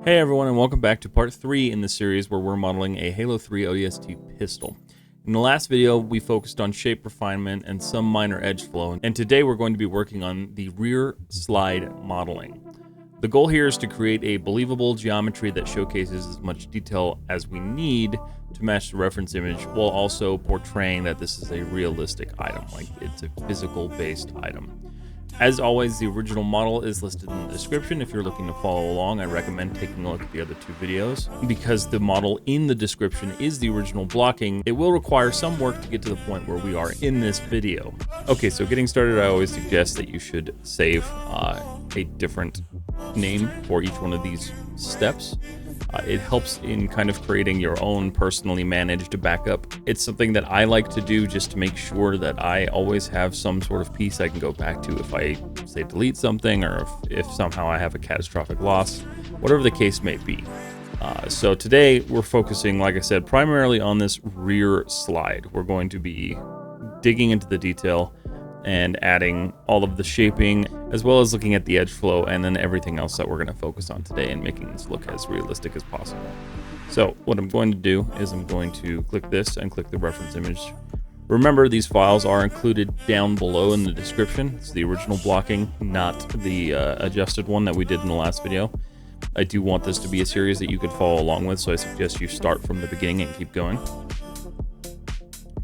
Hey everyone, and welcome back to part 3 in the series where we're modeling a Halo 3 ODST pistol. In the last video, we focused on shape refinement and some minor edge flow, and today we're going to be working on the rear slide modeling. The goal here is to create a believable geometry that showcases as much detail as we need to match the reference image, while also portraying that this is a realistic item, like it's a physical-based item. As always, the original model is listed in the description. If you're looking to follow along, I recommend taking a look at the other two videos. Because the model in the description is the original blocking, it will require some work to get to the point where we are in this video. Okay, so getting started, I always suggest that you should save a different name for each one of these steps. It helps in kind of creating your own personally managed backup. It's something that I like to do just to make sure that I always have some sort of piece I can go back to if I, say, delete something, or if somehow I have a catastrophic loss, whatever the case may be. So today we're focusing, like I said, primarily on this rear slide. We're going to be digging into the detail and adding all of the shaping, as well as looking at the edge flow, and then everything else that we're going to focus on today and making this look as realistic as possible. So what I'm going to do is I'm going to click this and click the reference image. Remember, these files are included down below in the description. It's the original blocking, not the adjusted one that we did in the last video. I do want this to be a series that you could follow along with, so I suggest you start from the beginning and keep going.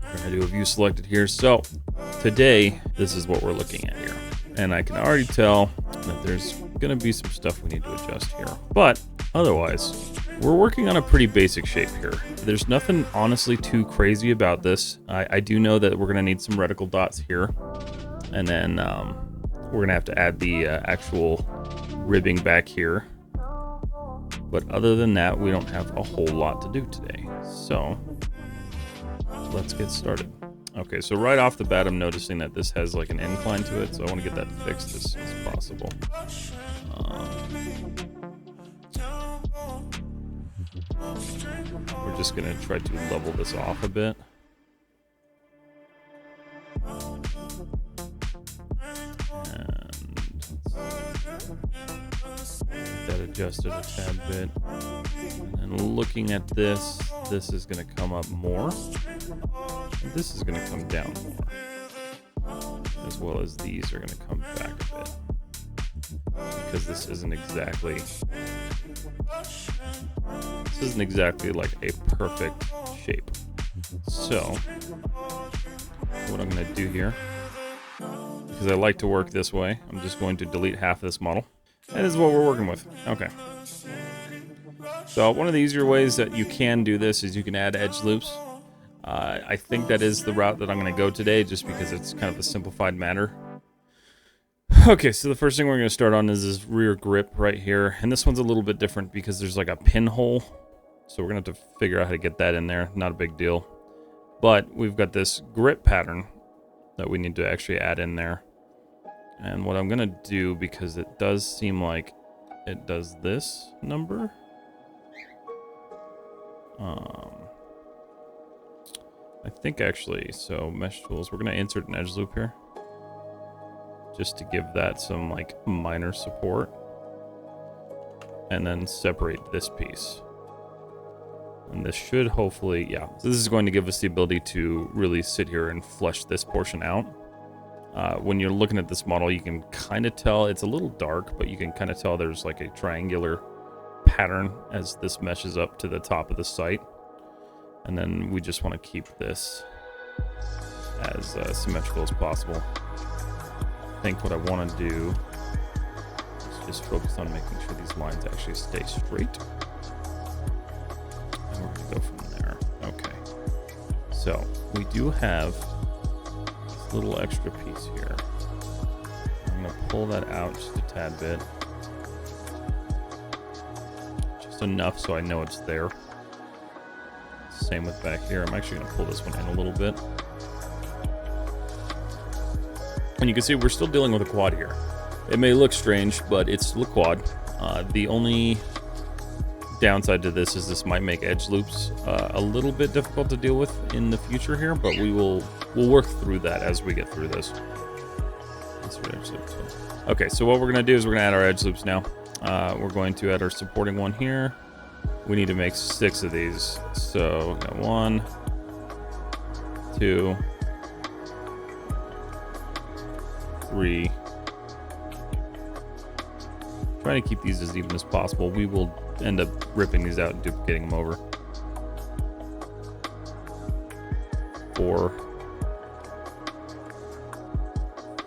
We're going to do a view selected here. So today, this is what we're looking at here. And I can already tell that there's going to be some stuff we need to adjust here. But otherwise, we're working on a pretty basic shape here. There's nothing honestly too crazy about this. I do know that we're going to need some reticle dots here. And then we're going to have to add the actual ribbing back here. But other than that, we don't have a whole lot to do today. So let's get started. Okay, so right off the bat, I'm noticing that this has like an incline to it, so I want to get that fixed as soon as possible. We're just going to try to level this off a bit. And get that adjusted a tad bit. And looking at this, this is going to come up more. And this is going to come down more. As well as these are going to come back a bit. Because this isn't exactly like a perfect shape. So what I'm going to do here, because I like to work this way, I'm just going to delete half of this model. And this is what we're working with. Okay. So one of the easier ways that you can do this is you can add edge loops. I think that is the route that I'm going to go today, just because it's kind of a simplified matter. Okay, so the first thing we're going to start on is this rear grip right here. And this one's a little bit different because there's like a pinhole. So we're going to have to figure out how to get that in there. Not a big deal. But we've got this grip pattern that we need to actually add in there. And what I'm going to do, because it does seem like it does this number. I think actually, so mesh tools, we're going to insert an edge loop here. Just to give that some like minor support. And then separate this piece. And this should hopefully, yeah. So this is going to give us the ability to really sit here and flesh this portion out. When you're looking at this model, you can kind of tell it's a little dark, but you can kind of tell there's like a triangular pattern as this meshes up to the top of the sight. And then we just want to keep this as symmetrical as possible. I think what I want to do is just focus on making sure these lines actually stay straight. And we're going to go from there. Okay. So we do have this little extra piece here. I'm going to pull that out just a tad bit. Just enough so I know it's there. Same with back here. I'm actually going to pull this one in a little bit. And you can see we're still dealing with a quad here. It may look strange, but it's still a quad. The only downside to this is this might make edge loops a little bit difficult to deal with in the future here, but we'll work through that as we get through this. Okay, so what we're going to do is we're going to add our edge loops now. We're going to add our supporting one here. We need to make 6 of these. So we got 1, 2, 3. Trying to keep these as even as possible. We will end up ripping these out and duplicating them over. 4,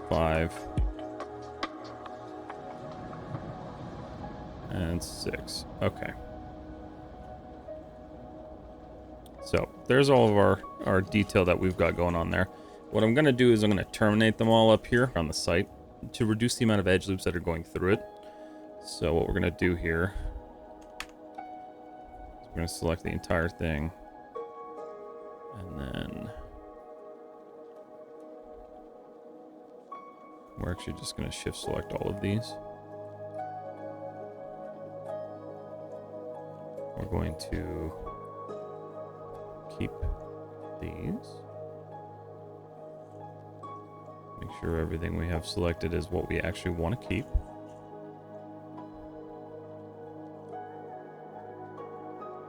5, and 6. Okay. So there's all of our detail that we've got going on there. What I'm going to do is I'm going to terminate them all up here on the site to reduce the amount of edge loops that are going through it. So what we're going to do here is we're going to select the entire thing. And then we're actually just going to shift select all of these. We're going to keep these. Make sure everything we have selected is what we actually want to keep.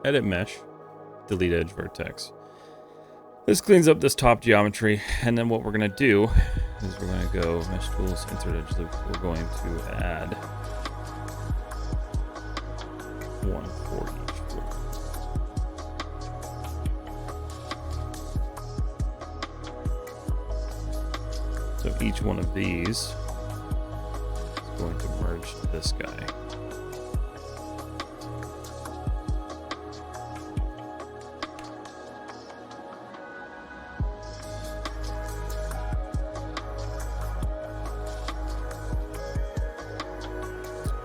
Edit mesh, delete edge vertex. This cleans up this top geometry, and then what we're going to do is we're going to go mesh tools, insert edge loop. We're going to add 1 for each floor. So each one of these is going to merge to this guy.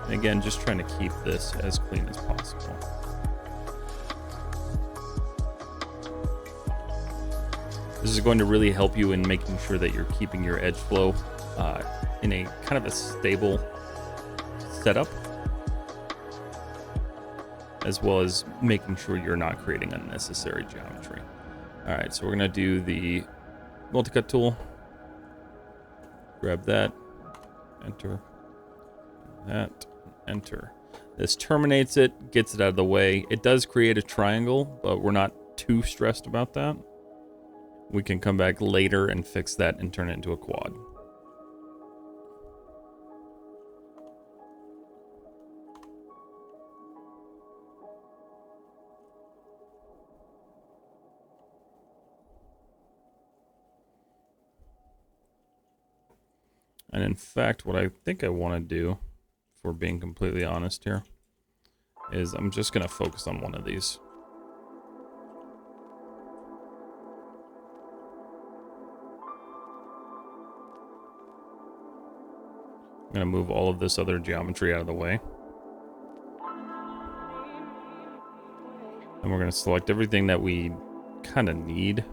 Again, just trying to keep this as clean as possible. This is going to really help you in making sure that you're keeping your edge flow in a kind of a stable setup, as well as making sure you're not creating unnecessary geometry. All right, so we're going to do the multi-cut tool. Grab that, enter, that. Enter. This terminates it, gets it out of the way. It does create a triangle, but we're not too stressed about that. We can come back later and fix that and turn it into a quad. And in fact, what I think I want to do, if we're being completely honest here, is I'm just going to focus on one of these. I'm going to move all of this other geometry out of the way. And we're going to select everything that we kind of need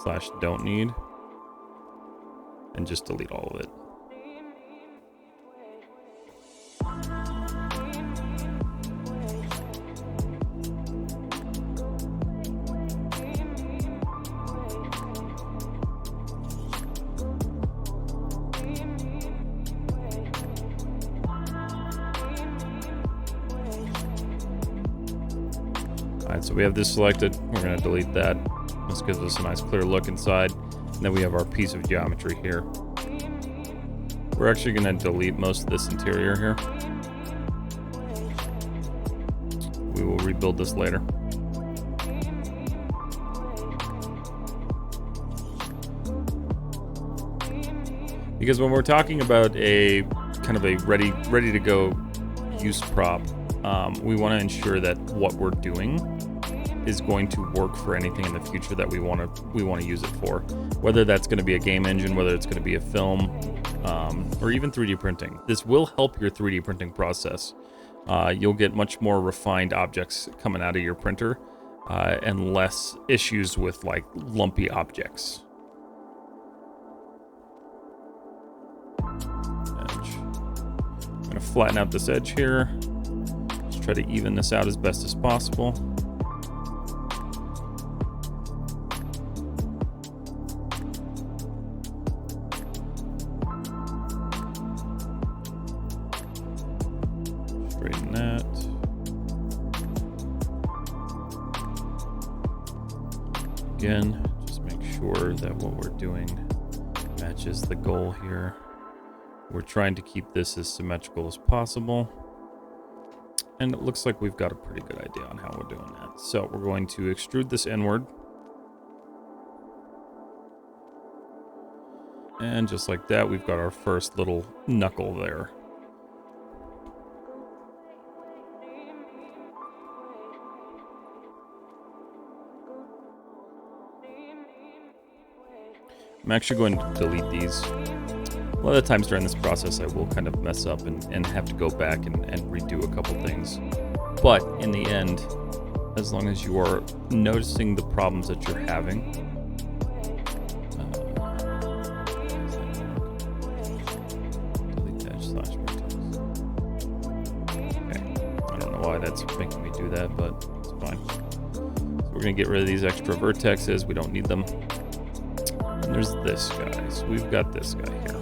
/ don't need, and just delete all of it. Alright, so we have this selected. We're going to delete that. This gives us a nice clear look inside. And then we have our piece of geometry here. We're actually going to delete most of this interior here. We will rebuild this later. Because when we're talking about a kind of a ready to go use prop, we want to ensure that what we're doing is going to work for anything in the future that we want to use it for. Whether that's going to be a game engine, whether it's going to be a film, or even 3D printing. This will help your 3D printing process. You'll get much more refined objects coming out of your printer, and less issues with like lumpy objects. Edge. I'm going to flatten out this edge here. Just try to even this out as best as possible. that. Again, just make sure that what we're doing matches the goal here. We're trying to keep this as symmetrical as possible. And it looks like we've got a pretty good idea on how we're doing that. So we're going to extrude this inward. And just like that, we've got our first little knuckle there. I'm actually going to delete these. A lot of the times during this process, I will kind of mess up and have to go back and redo a couple things. But in the end, as long as you are noticing the problems that you're having, delete edge slash vertex. Okay, I don't know why that's making me do that, but it's fine. So we're gonna get rid of these extra vertexes. We don't need them. And there's this guy. So we've got this guy here.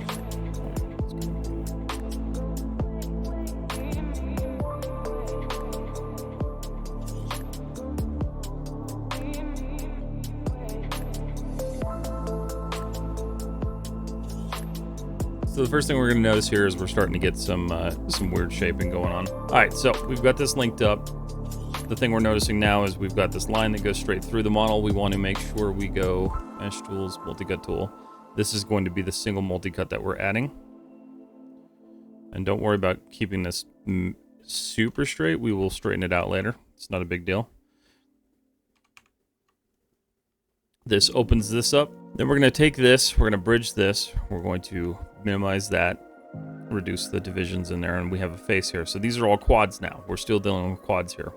So the first thing we're going to notice here is we're starting to get some weird shaping going on. All right, so we've got this linked up. The thing we're noticing now is we've got this line that goes straight through the model. We want to make sure we go Mesh Tools, Multi-Cut Tool. This is going to be the single multi-cut that we're adding. And don't worry about keeping this super straight. We will straighten it out later. It's not a big deal. This opens this up. Then we're going to take this, we're going to bridge this, we're going to minimize that, reduce the divisions in there, and we have a face here. So these are all quads now. We're still dealing with quads here.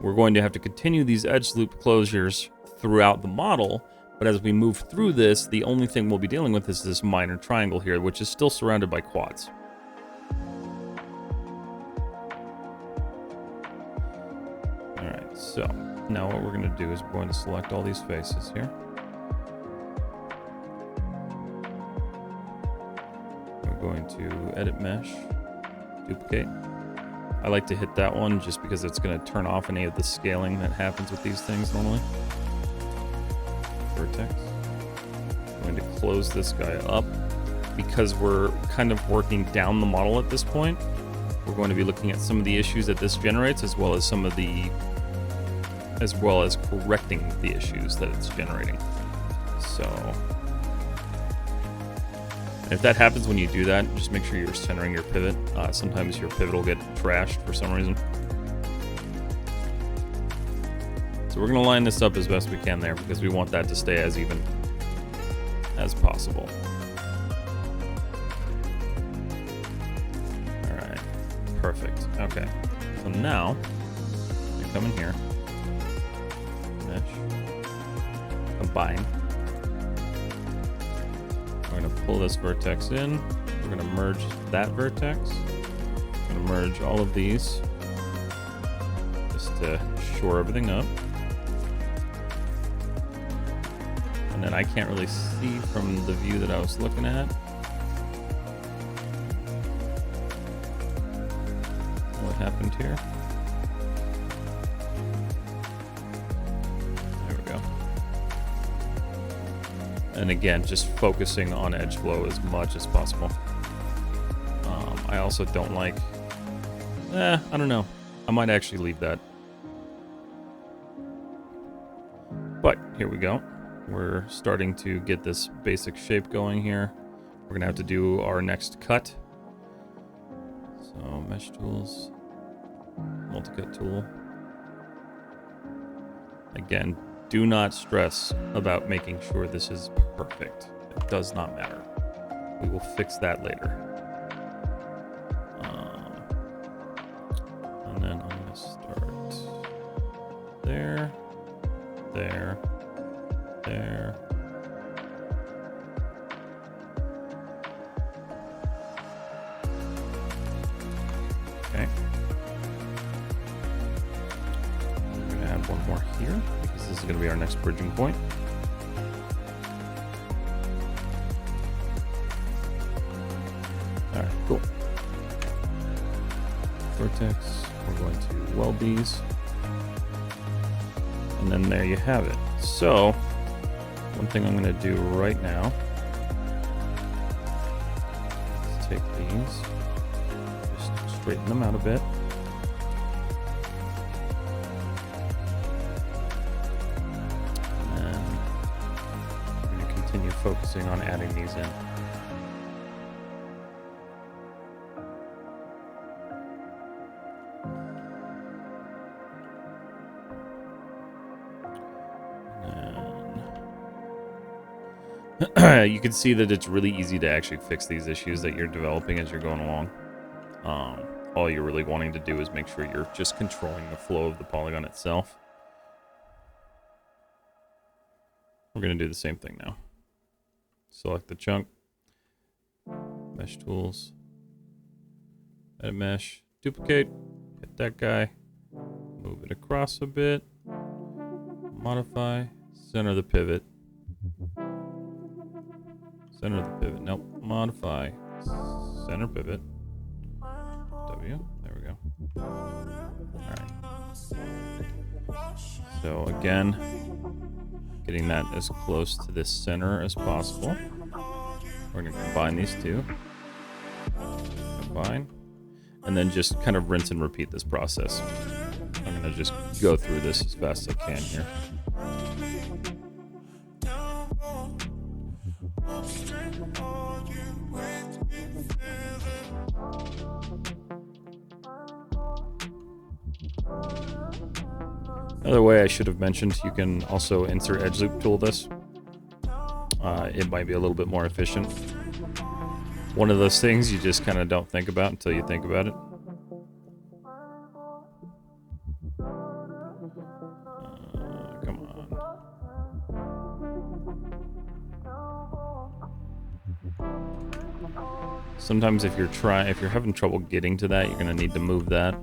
We're going to have to continue these edge loop closures throughout the model, but as we move through this, the only thing we'll be dealing with is this minor triangle here, which is still surrounded by quads. All right, so now what we're going to do is we're going to select all these faces here. Going to edit mesh, duplicate. I like to hit that one just because it's going to turn off any of the scaling that happens with these things normally. Vertex. I'm going to close this guy up because we're kind of working down the model at this point. We're going to be looking at some of the issues that this generates, as well as correcting the issues that it's generating. So if that happens when you do that, just make sure you're centering your pivot. Sometimes your pivot will get trashed for some reason. So we're going to line this up as best we can there because we want that to stay as even as possible. All right, perfect. Okay, so now you come in here, mesh, combine. We're going to pull this vertex in. We're going to merge that vertex. We're going to merge all of these just to shore everything up. And then I can't really see from the view that I was looking at what happened here. And again, just focusing on edge flow as much as possible. I also don't like, I don't know. I might actually leave that. But here we go. We're starting to get this basic shape going here. We're gonna have to do our next cut. So mesh tools, multi-cut tool. Again, do not stress about making sure this is perfect. It does not matter. We will fix that later. And then I'm going to start there, there, there. Okay. I'm going to add one more here. This is going to be our next bridging point. All right, cool. Vertex, we're going weld these. And then there you have it. So, one thing I'm going to do right now is take these, just straighten them out a bit. And I'm going to continue focusing on adding these in. You can see that it's really easy to actually fix these issues that you're developing as you're going along. All you're really wanting to do is make sure you're just controlling the flow of the polygon itself. We're going to do the same thing now. Select the chunk, mesh tools, edit mesh, duplicate, hit that guy, move it across a bit, modify, center the pivot. Center the pivot. Nope. Modify. Center pivot. W. There we go. Alright. So again, getting that as close to this center as possible. We're going to combine these two. Combine. And then just kind of rinse and repeat this process. I'm going to just go through this as fast as I can here. Another way I should have mentioned, you can also insert edge loop tool this. It might be a little bit more efficient. One of those things you just kind of don't think about until you think about it. Come on. Sometimes if you're having trouble getting to that, you're going to need to move that.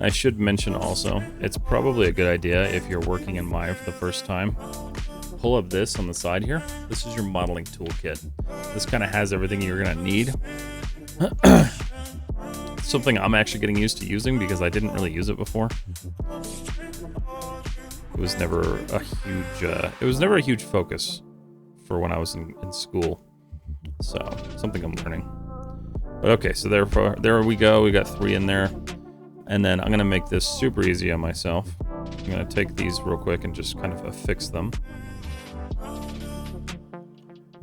I should mention also, it's probably a good idea if you're working in Maya for the first time. Pull up this on the side here. This is your modeling toolkit. This kind of has everything you're going to need. Something I'm actually getting used to using because I didn't really use it before. It was never a huge focus for when I was in school. So, something I'm learning. But okay, so there we go. We got 3 in there. And then I'm going to make this super easy on myself. I'm going to take these real quick and just kind of affix them.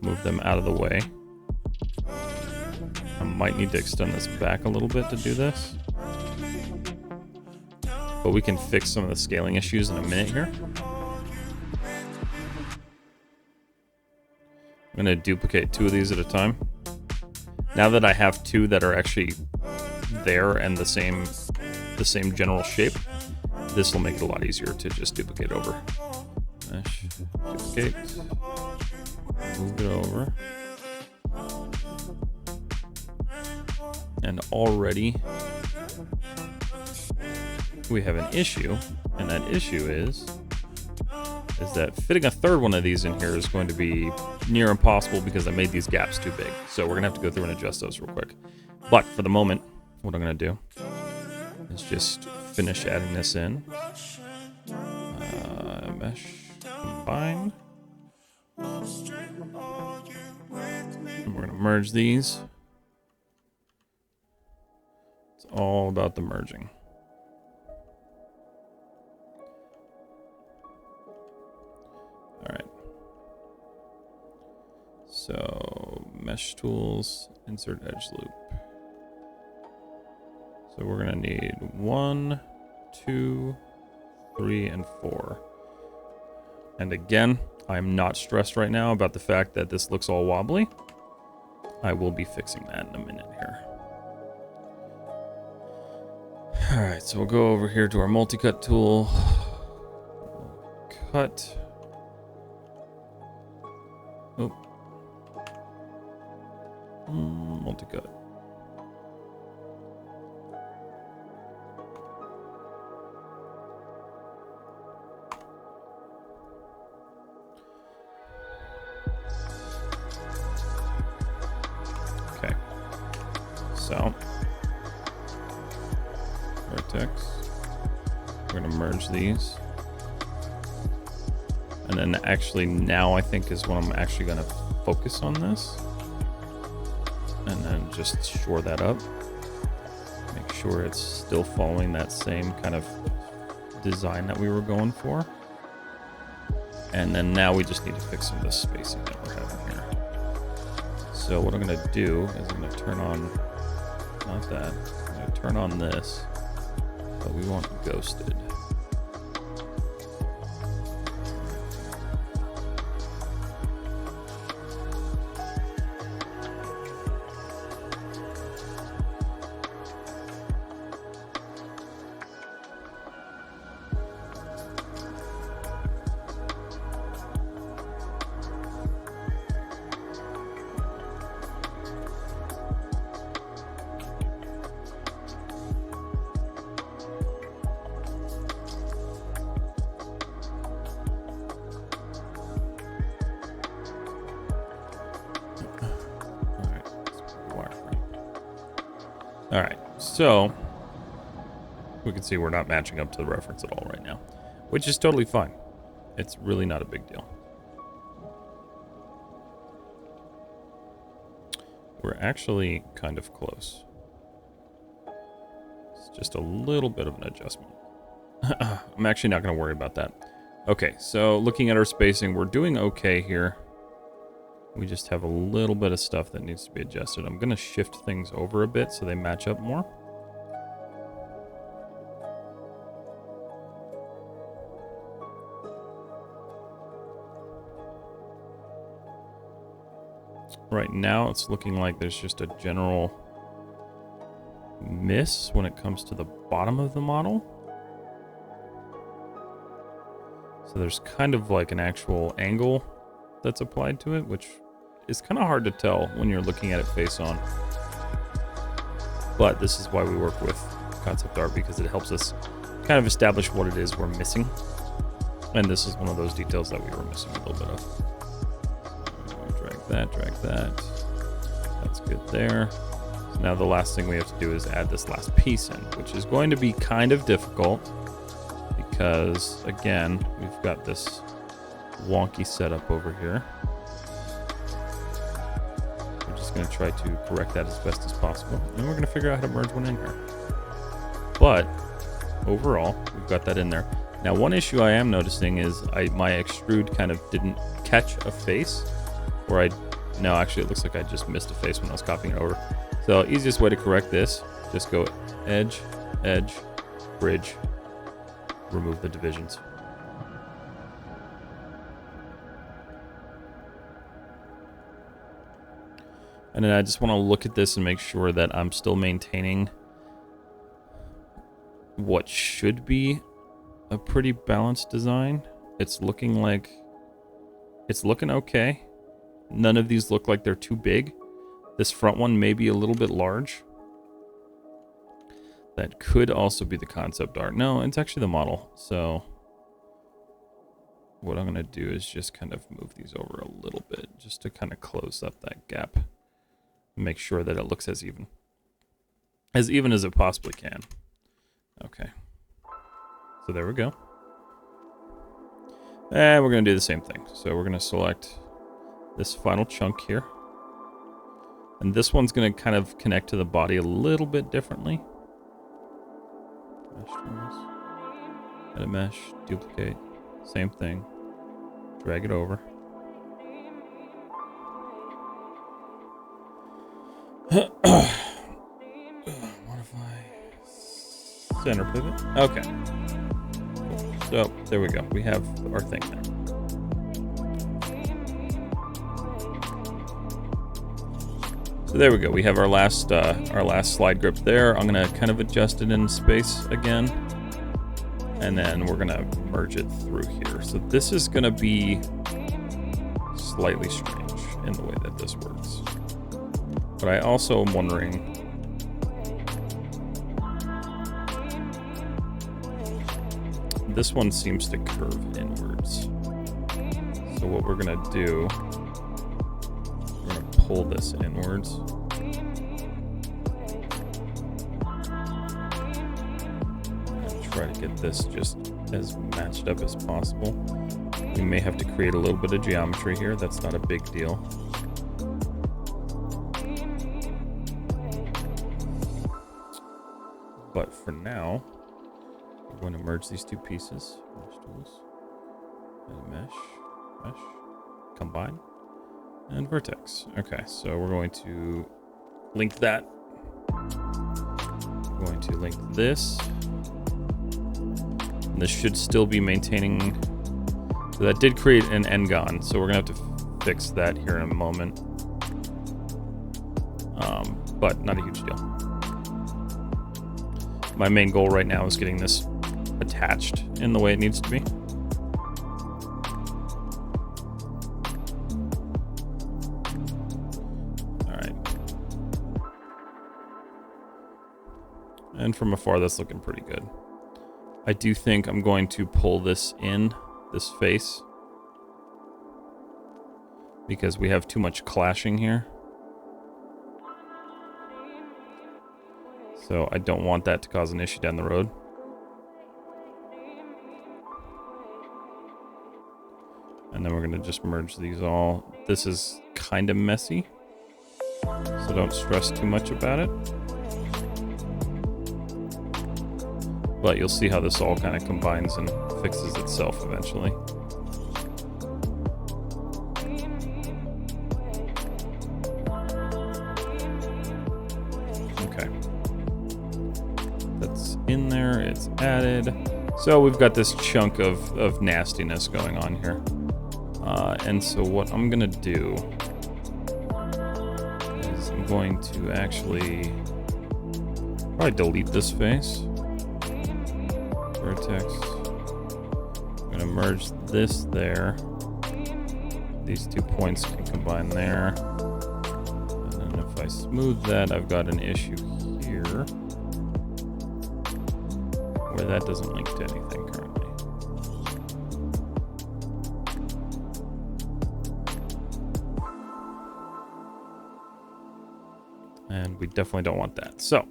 Move them out of the way. I might need to extend this back a little bit to do this. But we can fix some of the scaling issues in a minute here. I'm going to duplicate 2 of these at a time. Now that I have 2 that are actually there and the same general shape, this will make it a lot easier to just duplicate over. Mesh, duplicate, move it over. And already we have an issue, and that issue is that fitting a third one of these in here is going to be near impossible because I made these gaps too big. So we're gonna have to go through and adjust those real quick. But for the moment, what I'm gonna do is just finish adding this in. Mesh, combine. And we're gonna merge these. It's all about the merging. All right. So mesh tools, insert edge loop. So we're gonna need 1, 2, 3, and 4. And again, I'm not stressed right now about the fact that this looks all wobbly. I will be fixing that in a minute here. All right, so we'll go over here to our multi-cut tool. Cut. Oh. Multi-cut. this out. Vertex. We're gonna merge these. And then actually now I think is when I'm actually gonna focus on this. And then just shore that up. Make sure it's still following that same kind of design that we were going for. And then now we just need to fix some of the spacing that we're having here. So what I'm gonna do is I'm gonna turn on, not that, I'm gonna turn on this, but we want ghosted. All right, so we can see we're not matching up to the reference at all right now, which is totally fine. It's really not a big deal. We're actually kind of close. It's just a little bit of an adjustment. I'm actually not going to worry about that. Okay, so looking at our spacing, we're doing okay here. We just have a little bit of stuff that needs to be adjusted. I'm going to shift things over a bit so they match up more. Right now, it's looking like there's just a general miss when it comes to the bottom of the model. So there's kind of like an actual angle that's applied to it, which is kind of hard to tell when you're looking at it face on. But this is why we work with concept art, because it helps us kind of establish what it is we're missing. And this is one of those details that we were missing a little bit of. Drag that. That's good there. So now the last thing we have to do is add this last piece in, which is going to be kind of difficult because, again, we've got this wonky setup over here. We're just going to try to correct that as best as possible. And then we're going to figure out how to merge one in here. But overall, we've got that in there. Now, one issue I am noticing is my extrude kind of didn't catch a face. Or no, actually it looks like I just missed a face when I was copying it over. So easiest way to correct this, just go edge, edge, bridge, remove the divisions. And then I just want to look at this and make sure that I'm still maintaining what should be a pretty balanced design. It's looking okay. None of these look like they're too big. This front one may be a little bit large. That could also be the concept art. No, it's actually the model. So what I'm going to do is just kind of move these over a little bit just to kind of close up that gap. Make sure that it looks as even as it possibly can. Okay. So there we go. And we're going to do the same thing. So we're going to select this final chunk here. And this one's going to kind of connect to the body a little bit differently. Mesh trims. Edit mesh, duplicate, same thing. Drag it over. Modify center pivot. Okay. Cool. So there we go. We have our thing there. So there we go. We have our last slide grip there. I'm gonna kind of adjust it in space again, and then we're gonna merge it through here. So this is gonna be slightly strange in the way that this works. But I also am wondering, this one seems to curve inwards. So what we're gonna do, we're gonna pull this inwards. try to get this just as matched up as possible. We may have to create a little bit of geometry here. That's not a big deal. But for now, we're going to merge these two pieces. Mesh tools. And mesh, combine, and vertex. Okay, so we're going to link that. We're going to link this. And this should still be maintaining. So that did create an n-gon, so we're gonna have to fix that here in a moment. But not a huge deal. My main goal right now is getting this attached in the way it needs to be. All right. And from afar, that's looking pretty good. I do think I'm going to pull this in, this face, because we have too much clashing here. So I don't want that to cause an issue down the road. And then we're going to just merge these all. This is kind of messy, so don't stress too much about it. But you'll see how this all kind of combines and fixes itself eventually. Okay. That's in there, it's added. So we've got this chunk of nastiness going on here. And so what I'm gonna do is I'm going to actually probably delete this face. Vertex. I'm gonna merge this there. These 2 points can combine there. And then if I smooth that, I've got an issue here where that doesn't link to anything currently. And we definitely don't want that. So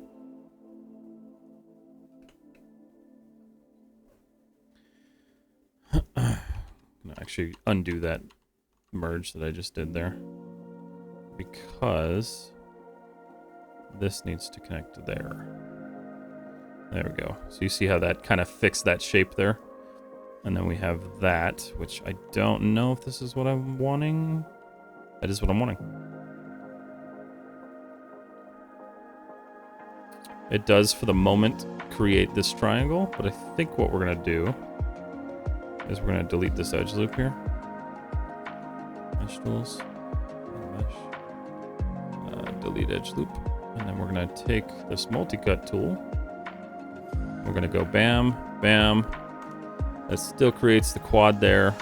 actually undo that merge that I just did there, because this needs to connect to there. There we go. So you see how that kind of fixed that shape there? And then we have that, which I don't know if this is what I'm wanting. That is what I'm wanting. It does, for the moment, create this triangle, but I think what we're going to do is we're going to delete this edge loop here. Mesh tools. Mesh. Delete edge loop. And then we're going to take this multi-cut tool. We're going to go bam, bam. That still creates the quad there.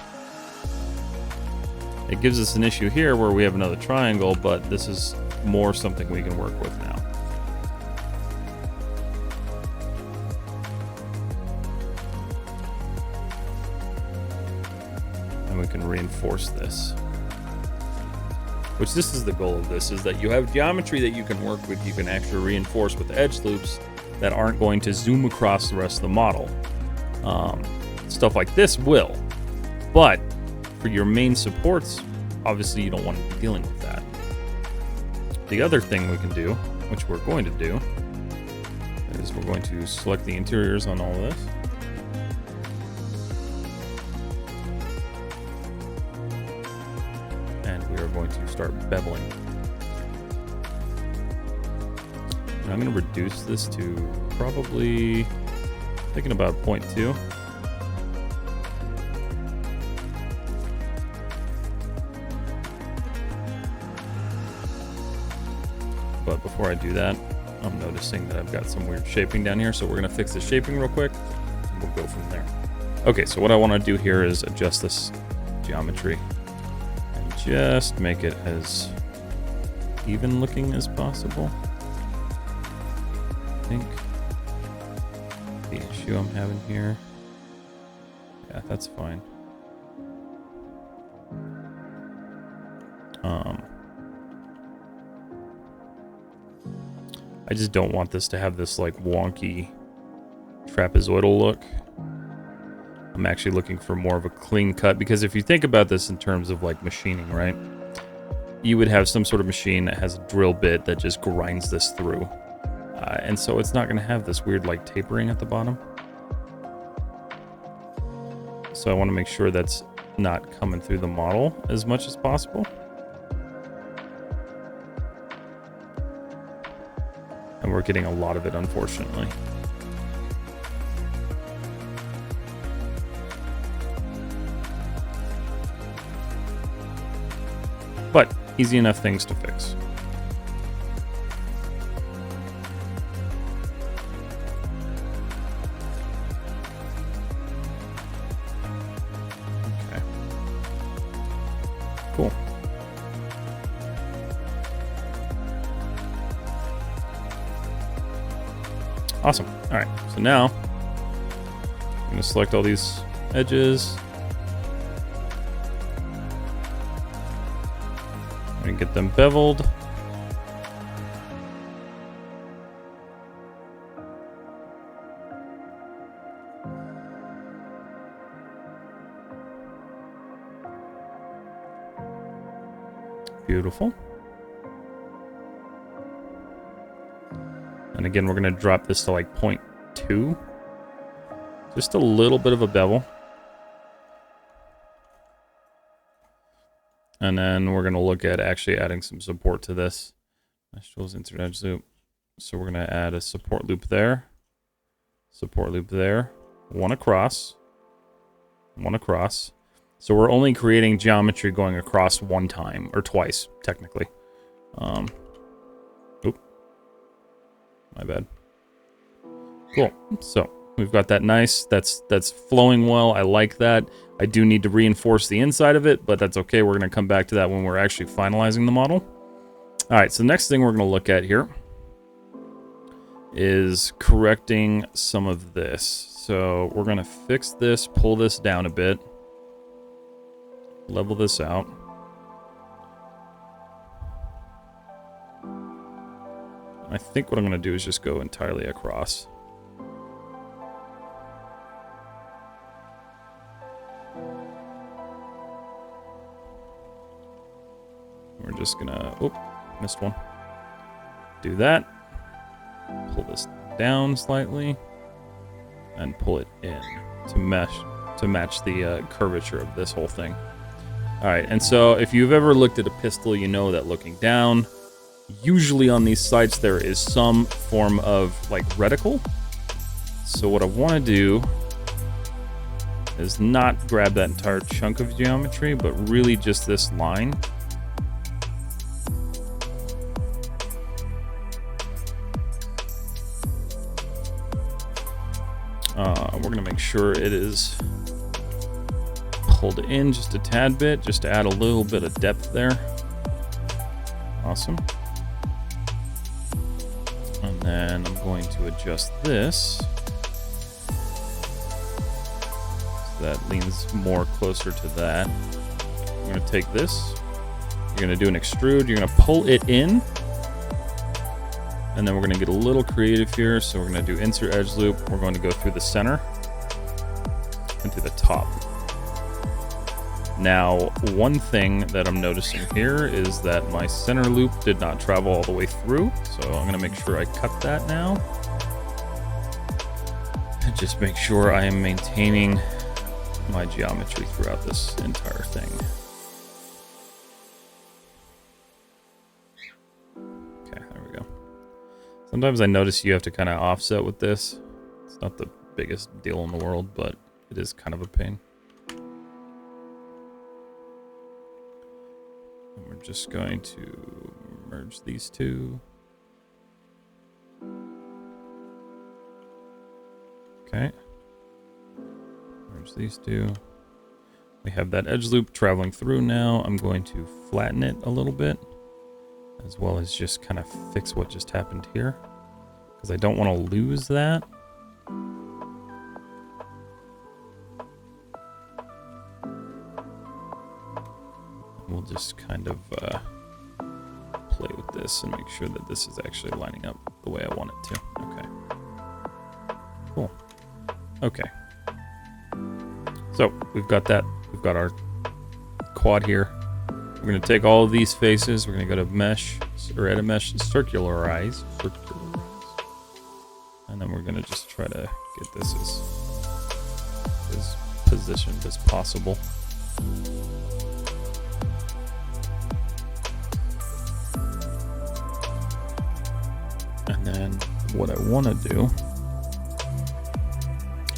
It gives us an issue here where we have another triangle, but this is more something we can work with now. And we can reinforce this. Which this is the goal of this, is that you have geometry that you can work with, you can actually reinforce with edge loops that aren't going to zoom across the rest of the model. Stuff like this will, but for your main supports, obviously you don't want to be dealing with that. The other thing we can do, which we're going to do, is we're going to select the interiors on all of this. And we are going to start beveling. And I'm going to reduce this to probably, thinking about 0.2. But before I do that, I'm noticing that I've got some weird shaping down here, so we're going to fix the shaping real quick, and we'll go from there. Okay, so what I want to do here is adjust this geometry and just make it as even looking as possible. I think the issue I'm having here, yeah, that's fine. I just don't want this to have this like wonky trapezoidal look. I'm actually looking for more of a clean cut, because if you think about this in terms of like machining, right? You would have some sort of machine that has a drill bit that just grinds this through. And so it's not going to have this weird like tapering at the bottom. So I want to make sure that's not coming through the model as much as possible. And we're getting a lot of it, unfortunately. But easy enough things to fix. Okay. Cool. Awesome. All right. So now I'm going to select all these edges. And get them beveled. Beautiful. And again, we're going to drop this to like 0.2. Just a little bit of a bevel. And then we're going to look at actually adding some support to this. Mesh insert edge loop. So we're going to add a support loop there. Support loop there. One across. One across. So we're only creating geometry going across one time. Or twice, technically. Oop. My bad. Cool. So we've got that nice. That's flowing well. I like that. I do need to reinforce the inside of it, but that's okay. We're going to come back to that when we're actually finalizing the model. All right, so the next thing we're going to look at here is correcting some of this. So we're going to fix this, pull this down a bit, level this out. I think what I'm going to do is just go entirely across. We're just gonna, oh, missed one. Do that. Pull this down slightly and pull it in to match the curvature of this whole thing. All right, and so if you've ever looked at a pistol, you know that looking down, usually on these sights there is some form of like reticle. So what I want to do is not grab that entire chunk of geometry, but really just this line. We're going to make sure it is pulled in just a tad bit, just to add a little bit of depth there. Awesome. And then I'm going to adjust this so that leans more closer to that. I'm going to take this. You're going to do an extrude. You're going to pull it in. And then we're going to get a little creative here. So we're going to do insert edge loop. We're going to go through the center and through the top. Now, one thing that I'm noticing here is that my center loop did not travel all the way through. So I'm going to make sure I cut that now. And just make sure I am maintaining my geometry throughout this entire thing. Sometimes I notice you have to kind of offset with this. It's not the biggest deal in the world, but it is kind of a pain. And we're just going to merge these two. Okay. Merge these two. We have that edge loop traveling through now. I'm going to flatten it a little bit, as well as just kind of fix what just happened here, because I don't want to lose that. We'll just kind of play with this and make sure that this is actually lining up the way I want it to. Okay. Cool. Okay. So we've got that. We've got our quad here. We're going to take all of these faces. We're going to go to mesh, or edit mesh, circularize. And then we're going to just try to get this as positioned as possible. And then what I want to do,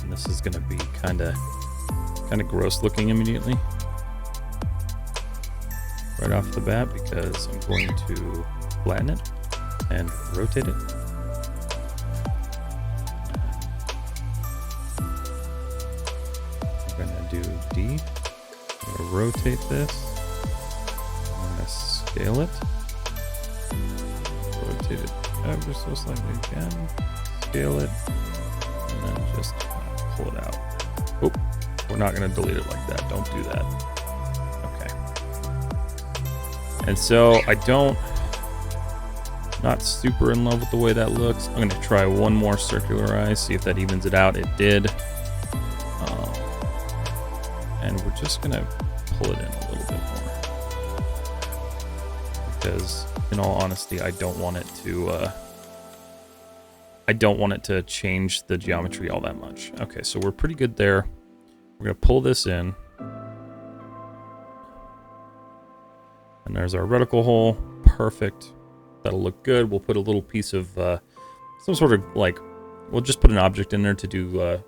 and this is going to be kind of gross looking immediately right off the bat, because I'm going to flatten it and rotate it. I'm going to do D. I'm going to rotate this. I'm going to scale it. Rotate it ever so slightly again. Scale it. And then just pull it out. Oh, we're not going to delete it like that. Don't do that. And so not super in love with the way that looks. I'm going to try one more circularize, see if that evens it out. It did. And we're just going to pull it in a little bit more. Because in all honesty, I don't want it to change the geometry all that much. Okay, so we're pretty good there. We're going to pull this in. And there's our reticle hole. Perfect. That'll look good. We'll put a little piece of some sort of we'll just put an object in there to do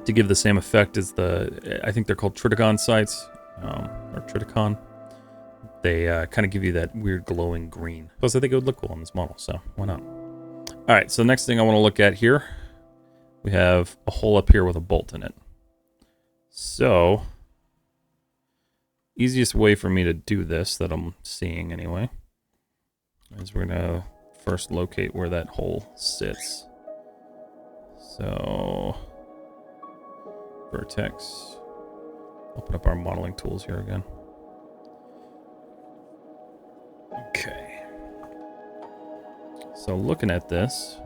to give the same effect as I think they're called Triticon sights, or Triticon. They kind of give you that weird glowing green. Plus I think it would look cool on this model, so why not? All right, so the next thing I want to look at here, we have a hole up here with a bolt in it. So easiest way for me to do this, that I'm seeing anyway, is we're gonna first locate where that hole sits. So vertex, open up our modeling tools here again. Okay, so looking at this,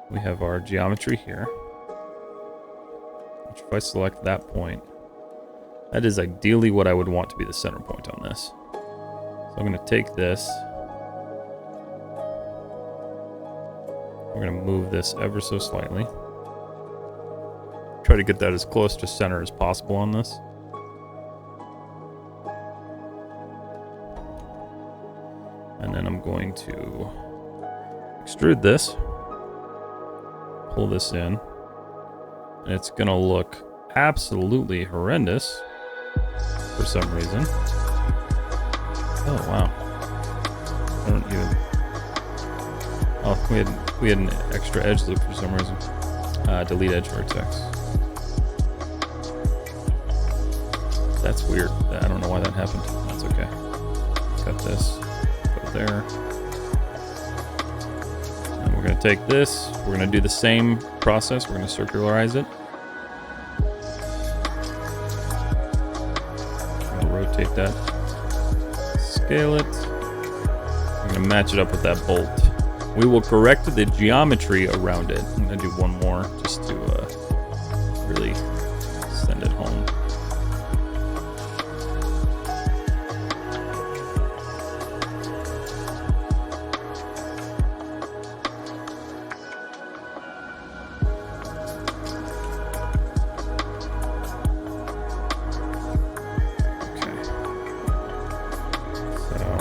we have our geometry here, which if I select that point, that is ideally what I would want to be the center point on this. So I'm going to take this. We're going to move this ever so slightly. Try to get that as close to center as possible on this. And then I'm going to extrude this. Pull this in. And it's going to look absolutely horrendous for some reason. Oh wow! I don't even. Oh, we had an extra edge loop for some reason. Delete edge vertex. That's weird. I don't know why that happened. That's okay. Cut this. Put it there. And we're gonna take this. We're gonna do the same process. We're gonna circularize it. Rotate that, scale it. I'm going to match it up with that bolt. We will correct the geometry around it. I'm going to do one more just to really send it home.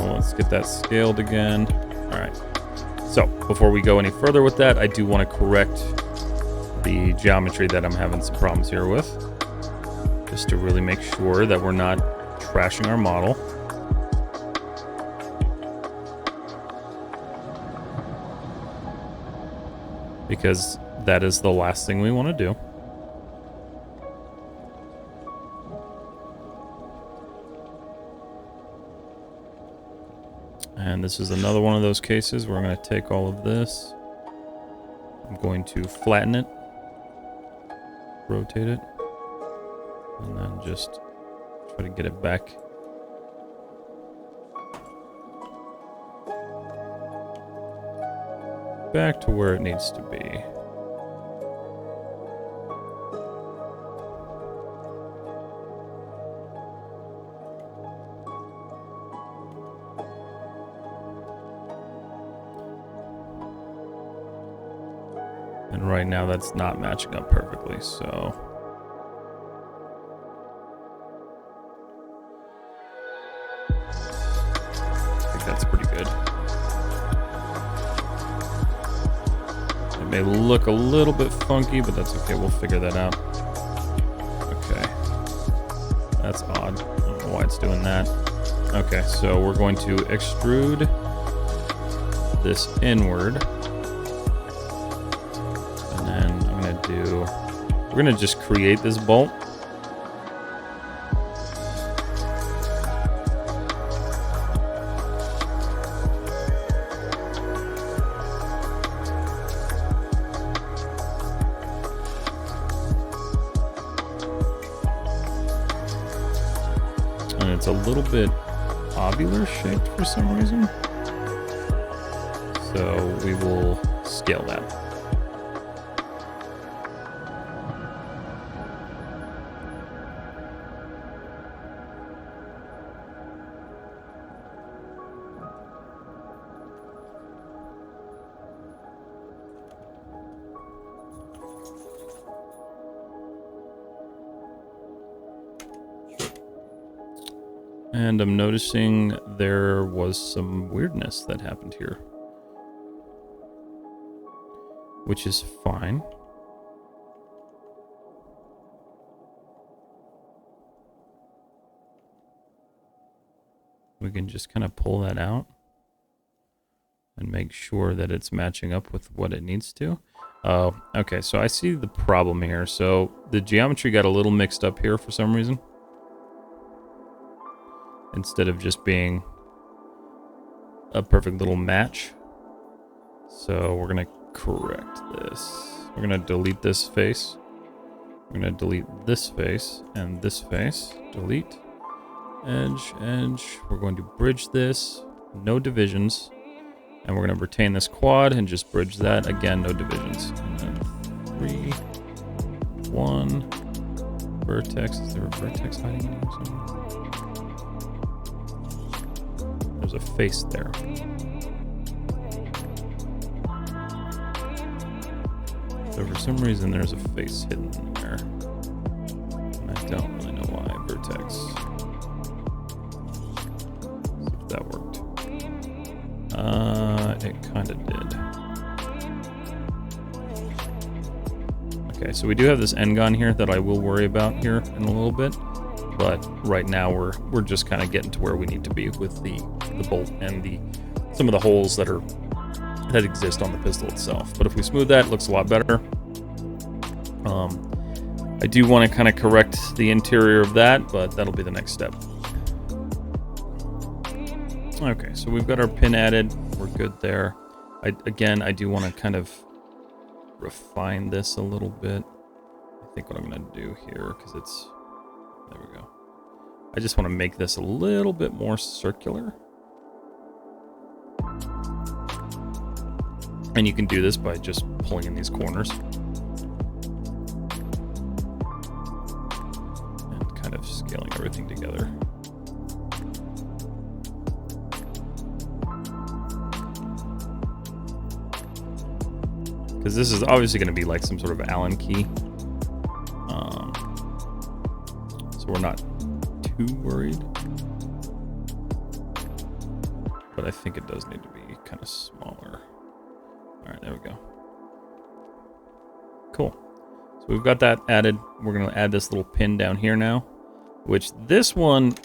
Let's get that scaled again. All right. So before we go any further with that, I do want to correct the geometry that I'm having some problems here with, just to really make sure that we're not trashing our model. Because that is the last thing we want to do. And this is another one of those cases where I'm going to take all of this. I'm going to flatten it, rotate it, and then just try to get it back. Back to where it needs to be. And right now that's not matching up perfectly, so. I think that's pretty good. It may look a little bit funky, but that's okay, we'll figure that out. Okay. That's odd. I don't know why it's doing that. Okay, so we're going to extrude this inward. And then we're gonna just create this bolt. And it's a little bit ovular shaped for some reason. So we will scale that. And I'm noticing there was some weirdness that happened here, which is fine. We can just kind of pull that out and make sure that it's matching up with what it needs to. Oh, okay, so I see the problem here. So the geometry got a little mixed up here for some reason, instead of just being a perfect little match. So we're gonna correct this. We're gonna delete this face. We're gonna delete this face and this face. Delete. Edge, edge. We're going to bridge this. No divisions. And we're gonna retain this quad and just bridge that. Again, no divisions. And then 3, 1. Vertex. Is there a vertex hiding in here somewhere? There's a face there. So for some reason there's a face hidden in there. And I don't really know why. Vertex. See if that worked. It kind of did. Okay, so we do have this N-gon here that I will worry about here in a little bit. But right now we're just kind of getting to where we need to be with the bolt and some of the holes that exist on the pistol itself. But if we smooth that, it looks a lot better. I do want to kind of correct the interior of that, but that'll be the next step. Okay, so we've got our pin added. We're good there. Again, I do want to kind of refine this a little bit. I think what I'm going to do here, because it's... There we go. I just want to make this a little bit more circular. And you can do this by just pulling in these corners. And kind of scaling everything together. Because this is obviously going to be like some sort of Allen key. So we're not too worried. But I think it does need to be kind of smaller. Alright, there we go. Cool. So we've got that added. We're going to add this little pin down here now. Which this one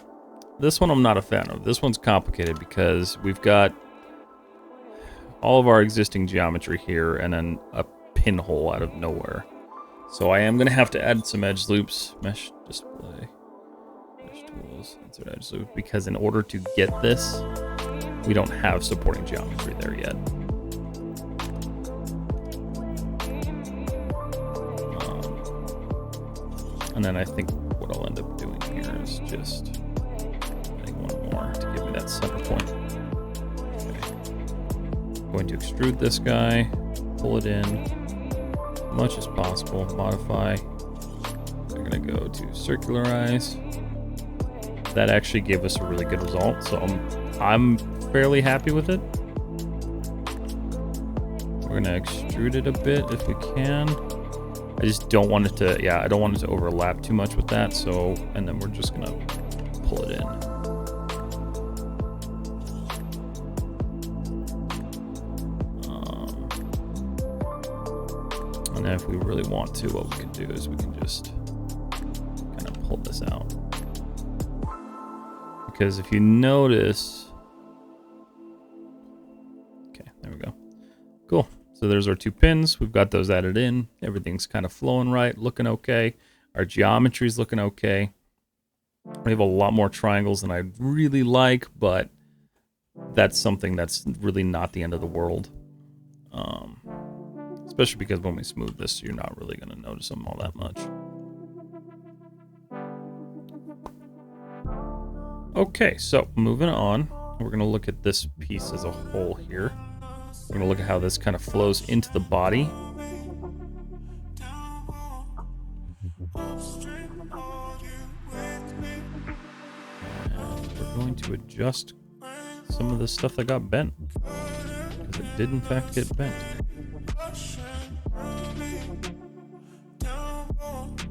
I'm not a fan of. This one's complicated because we've got all of our existing geometry here and then a pinhole out of nowhere. So I am going to have to add some edge loops, mesh display, mesh tools, insert edge loop, because in order to get this, we don't have supporting geometry there yet. And then I think what I'll end up doing here is just adding one more to give me that center point. Okay. I'm going to extrude this guy, pull it in as much as possible, modify. We're going to go to circularize. That actually gave us a really good result, so I'm fairly happy with it. We're We're gonna extrude it a bit if we can. I just don't want it to, yeah, I don't want it to overlap too much with that. So, and then we're just gonna pull it in. And then if we really want to, what we can do is we can just kind of pull this out. Because if you notice, okay, there we go. Cool. So there's our 2 pins. We've got those added in. Everything's kind of flowing right, looking okay. Our geometry's looking okay. We have a lot more triangles than I really like, but that's something that's really not the end of the world. Especially because when we smooth this, you're not really going to notice them all that much. Okay, so moving on, we're going to look at this piece as a whole here. We're going to look at how this kind of flows into the body. And we're going to adjust some of the stuff that got bent, because it did in fact get bent.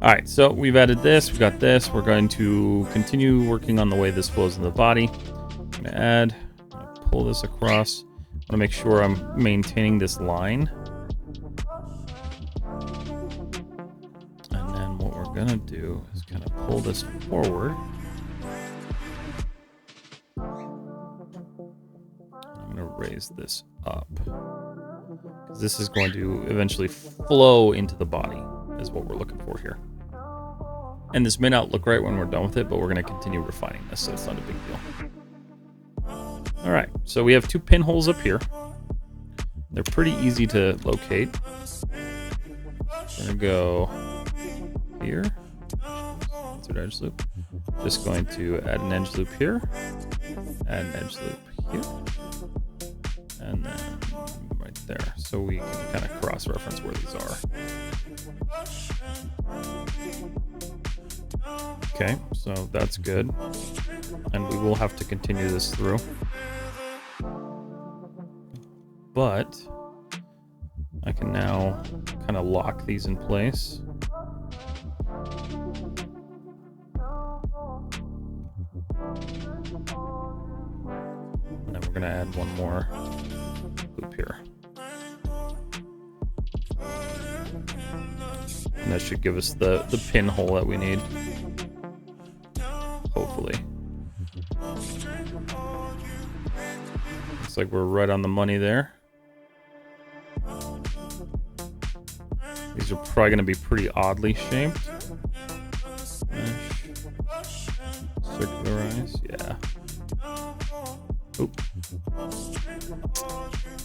All right, so we've added this, we've got this. We're going to continue working on the way this flows in the body. I'm going to add, pull this across. I want to make sure I'm maintaining this line. And then what we're going to do is kind of pull this forward. I'm going to raise this up, because this is going to eventually flow into the body, is what we're looking for here. And this may not look right when we're done with it, but we're going to continue refining this, so it's not a big deal. All right, so we have 2 pinholes up here. They're pretty easy to locate. We're going to go here. Insert edge loop. Just going to add an edge loop here. Add an edge loop here. And then right there. So we can kind of cross-reference where these are. Okay, so that's good. And we will have to continue this through. But I can now kind of lock these in place. And then we're going to add one more loop here. And that should give us the pinhole that we need. Hopefully. Looks like we're right on the money there. These are probably going to be pretty oddly shaped. Circularize, yeah. Oop.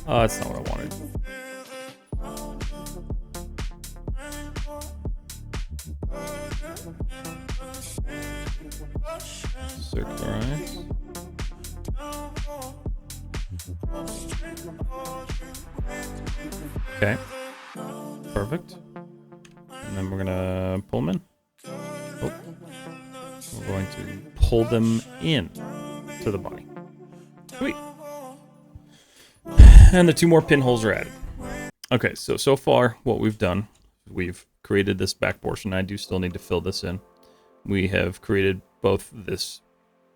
Oh, that's not what I wanted. Circularize. Okay. Perfect. And then we're gonna pull them in. Oh. We're going to pull them in to the body. Sweet. And the 2 more pinholes are added. Okay, so far what we've done, we've created this back portion. I do still need to fill this in. We have created both this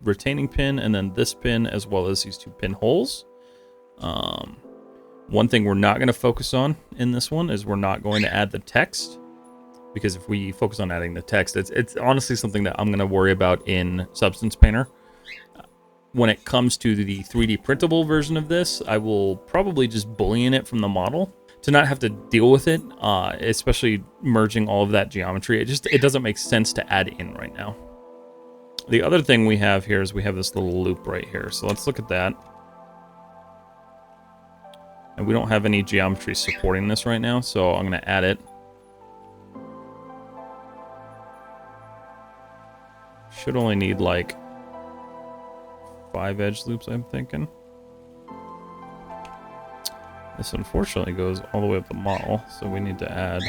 retaining pin and then this pin, as well as these 2 pinholes. One thing we're not going to focus on in this one is we're not going to add the text, because if we focus on adding the text, it's honestly something that I'm going to worry about in Substance Painter. When it comes to the 3D printable version of this, I will probably just boolean it from the model to not have to deal with it, especially merging all of that geometry. It doesn't make sense to add in right now. The other thing we have here is we have this little loop right here. So let's look at that. And we don't have any geometry supporting this right now, so I'm going to add it. Should only need like 5 edge loops, I'm thinking. This unfortunately goes all the way up the model, so we need to add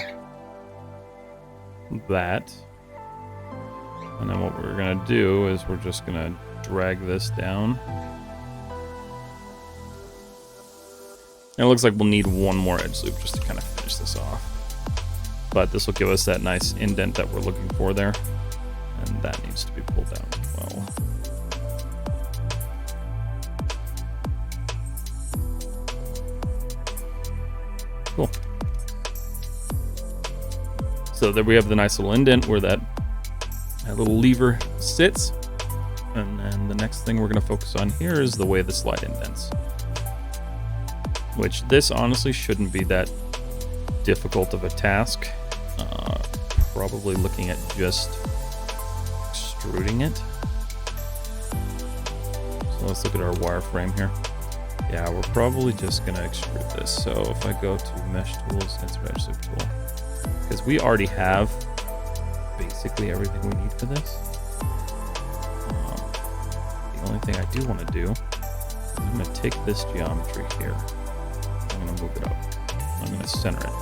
that. And then what we're going to do is we're just going to drag this down. And it looks like we'll need one more edge loop just to kind of finish this off. But this will give us that nice indent that we're looking for there. And that needs to be pulled down as well. Cool. So there we have the nice little indent where that little lever sits. And then the next thing we're going to focus on here is the way the slide indents. Which this honestly shouldn't be that difficult of a task. Probably looking at just extruding it. So let's look at our wireframe here. Yeah, we're probably just going to extrude this. So if I go to Mesh Tools, Insert Edge Loop Tool, because we already have basically everything we need for this. The only thing I do want to do is I'm going to take this geometry here. I'm going to move it up. I'm going to center it.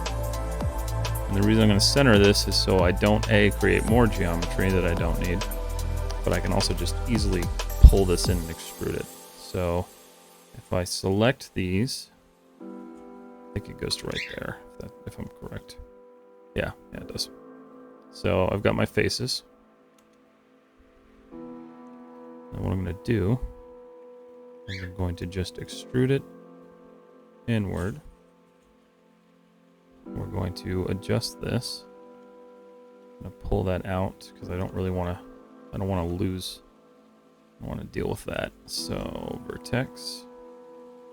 And the reason I'm going to center this is so I don't create more geometry that I don't need, but I can also just easily pull this in and extrude it. So if I select these, I think it goes to right there, if I'm correct. Yeah, it does. So I've got my faces. And what I'm going to do is I'm going to just extrude it inward. We're going to adjust this. I'm going to pull that out because I don't really want to, I don't want to deal with that. So vertex,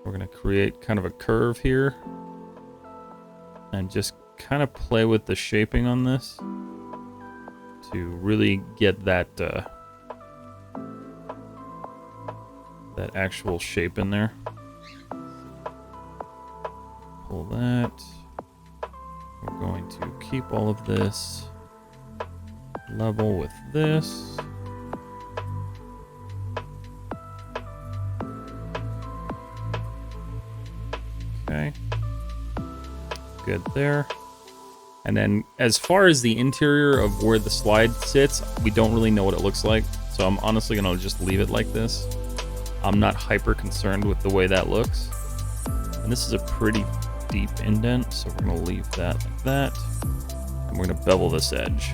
we're going to create kind of a curve here and just kind of play with the shaping on this to really get that that actual shape in there. Pull that. We're going to keep all of this level with this. Okay. Good there. And then as far as the interior of where the slide sits, we don't really know what it looks like. So I'm honestly going to just leave it like this. I'm not hyper concerned with the way that looks. And this is a pretty deep indent, so we're going to leave that like that. And we're going to bevel this edge.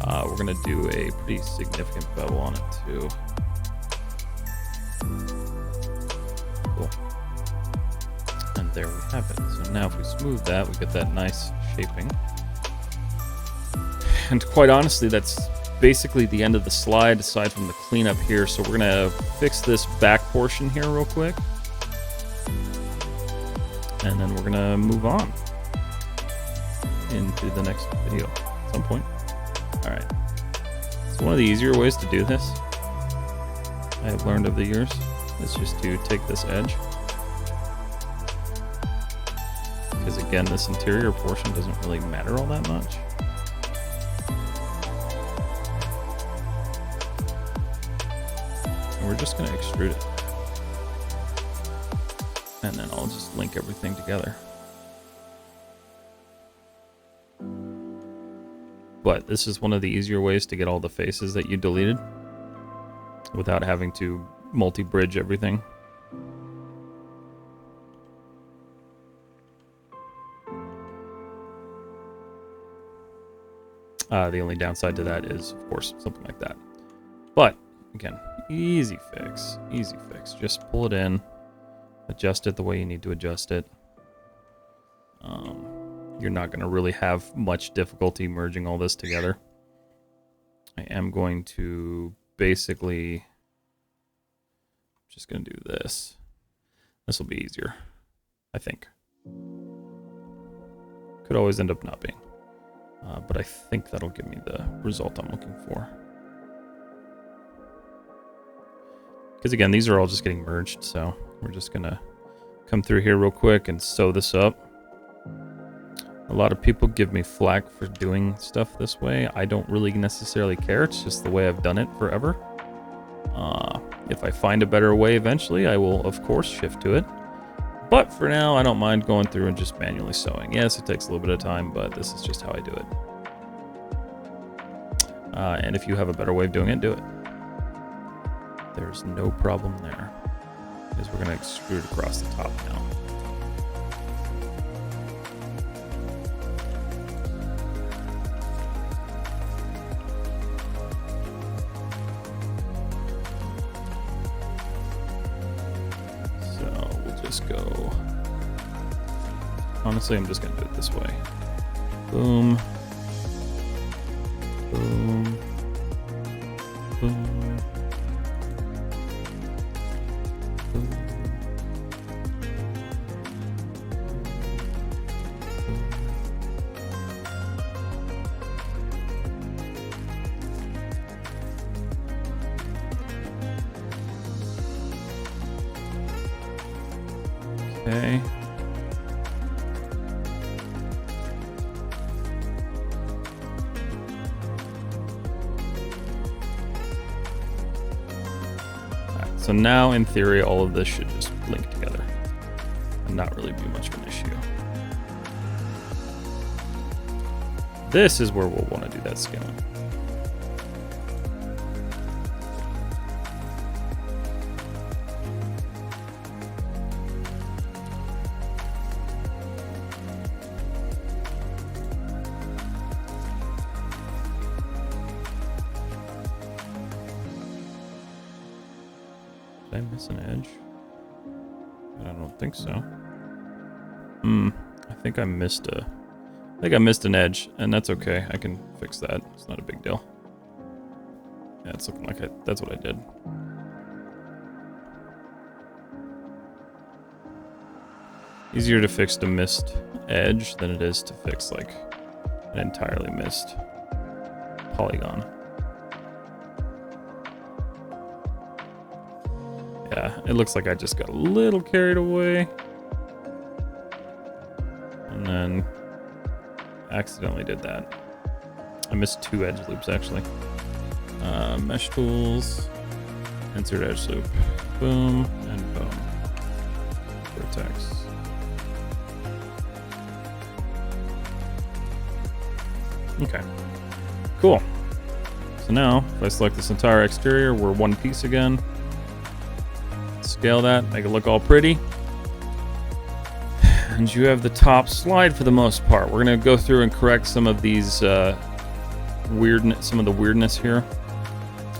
We're going to do a pretty significant bevel on it too. Cool. And there we have it. So now if we smooth that, we get that nice shaping. And quite honestly, that's basically the end of the slide aside from the cleanup here. So we're going to fix this back portion here real quick. And then we're going to move on into the next video at some point. All right. So one of the easier ways to do this, I have learned over the years, is just to take this edge. Because again, this interior portion doesn't really matter all that much. And we're just going to extrude it. And then I'll just link everything together. But this is one of the easier ways to get all the faces that you deleted without having to multi-bridge everything. The only downside to that is, of course, something like that. But, again, easy fix. Easy fix. Just pull it in. Adjust it the way you need to adjust it. You're not going to really have much difficulty merging all this together. I am going to basically just going to do this. This will be easier, I think. Could always end up not being. But I think that'll give me the result I'm looking for. Because again, these are all just getting merged, so we're just going to come through here real quick and sew this up. A lot of people give me flack for doing stuff this way. I don't really necessarily care. It's just the way I've done it forever. If I find a better way eventually, I will, of course, shift to it. But for now, I don't mind going through and just manually sewing. Yes, it takes a little bit of time, but this is just how I do it. And if you have a better way of doing it, do it. There's no problem there. is we're going to extrude across the top now. So we'll just go. Honestly, I'm just going to do it this way. Boom. Boom. Boom. Okay. Alright, so now in theory all of this should just link together and not really be much of an issue. This is where we'll want to do that scaling. Did I miss an edge? I don't think so. I think I missed an edge, and that's okay. I can fix that. It's not a big deal. Yeah, it's looking like that's what I did. Easier to fix the missed edge than it is to fix like an entirely missed polygon. Yeah, it looks like I just got a little carried away. And then accidentally did that. I missed 2 edge loops actually. Mesh tools, insert edge loop, boom, and boom. Vertex. Okay, cool. So now, if I select this entire exterior, we're one piece again. Scale that, make it look all pretty. And you have the top slide for the most part. We're gonna go through and correct some of these some of the weirdness here.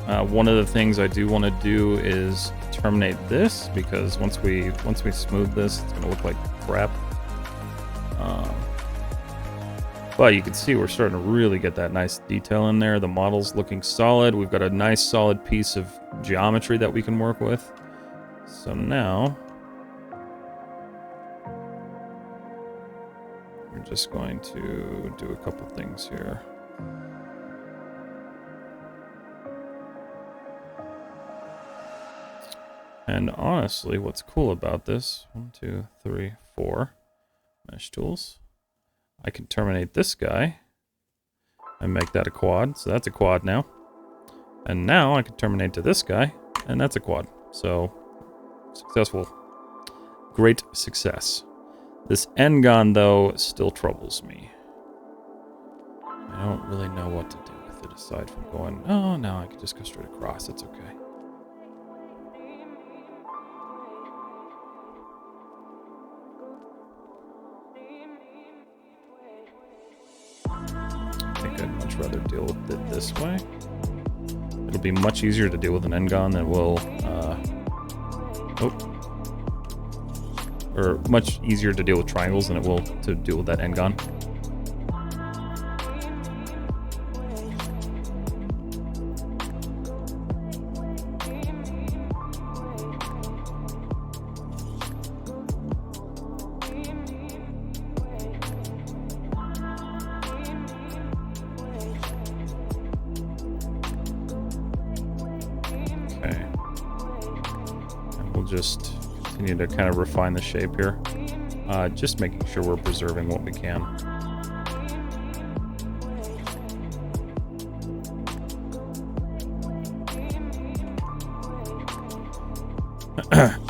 One of the things I do want to do is terminate this, because once we smooth this, it's gonna look like crap. But you can see we're starting to really get that nice detail in there. The model's looking solid. We've got a nice solid piece of geometry that we can work with. So now we're just going to do a couple things here. And honestly, what's cool about this, 1, 2, 3, 4 mesh tools, I can terminate this guy and make that a quad. So that's a quad now. And now I can terminate to this guy, and that's a quad. So successful. Great success. This N-gon, though, still troubles me. I don't really know what to do with it aside from going, oh, no, I can just go straight across. It's okay. I think I'd much rather deal with it this way. It'll be much easier to deal with an N-gon than it will, or much easier to deal with triangles than it will to deal with that N-gon. Okay. And we'll just continue to kind of refine the shape here. Just making sure we're preserving what we can.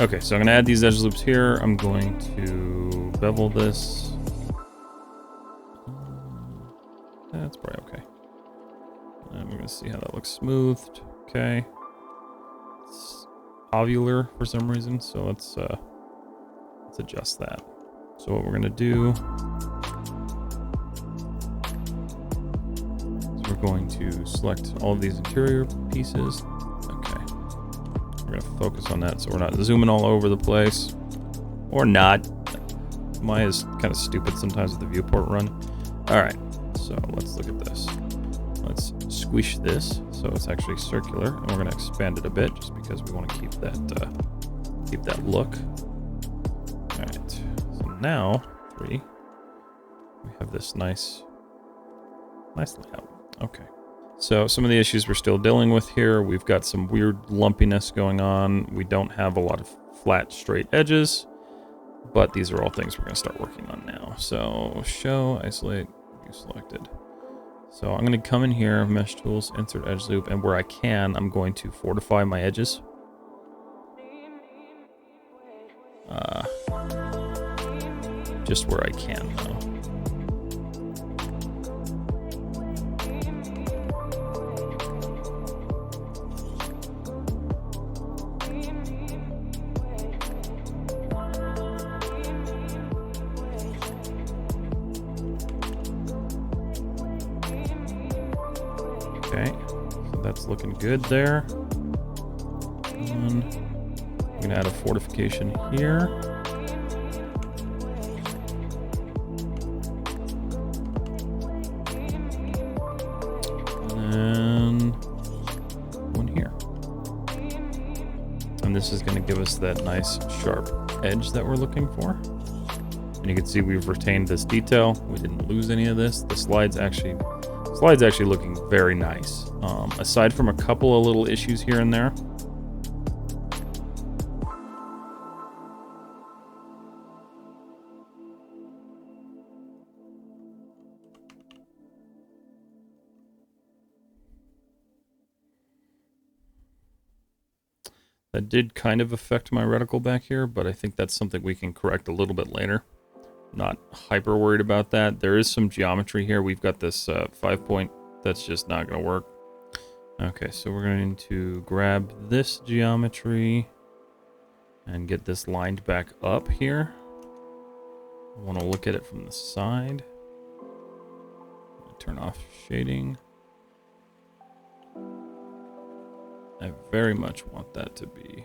Okay, so I'm going to add these edge loops here. I'm going to bevel this. That's probably okay. And we're going to see how that looks smoothed. Okay. ovular for some reason. So let's adjust that. So what we're gonna do is we're going to select all of these interior pieces. Okay. We're gonna focus on that so we're not zooming all over the place. Or not. Maya's kind of stupid sometimes with the viewport run. Alright, so let's look at this. Let's squish this so it's actually circular, and we're going to expand it a bit just because we want to keep that look. Alright, so now, we have this nice layout. Okay. So some of the issues we're still dealing with here, we've got some weird lumpiness going on. We don't have a lot of flat, straight edges, but these are all things we're going to start working on now. So show, isolate, view selected. So I'm going to come in here, mesh tools, insert edge loop, and where I can, I'm going to fortify my edges. Just where I can, though. Okay, so that's looking good there. And I'm gonna add a fortification here. And then one here. And this is gonna give us that nice sharp edge that we're looking for. And you can see we've retained this detail. We didn't lose any of this. The slide's actually looking very nice. Aside from a couple of little issues here and there. That did kind of affect my reticle back here, but I think that's something we can correct a little bit later. Not hyper worried about that. There is some geometry here. We've got this 5-point that's just not going to work. Okay, so we're going to grab this geometry and get this lined back up here. I want to look at it from the side. Turn off shading. I very much want that to be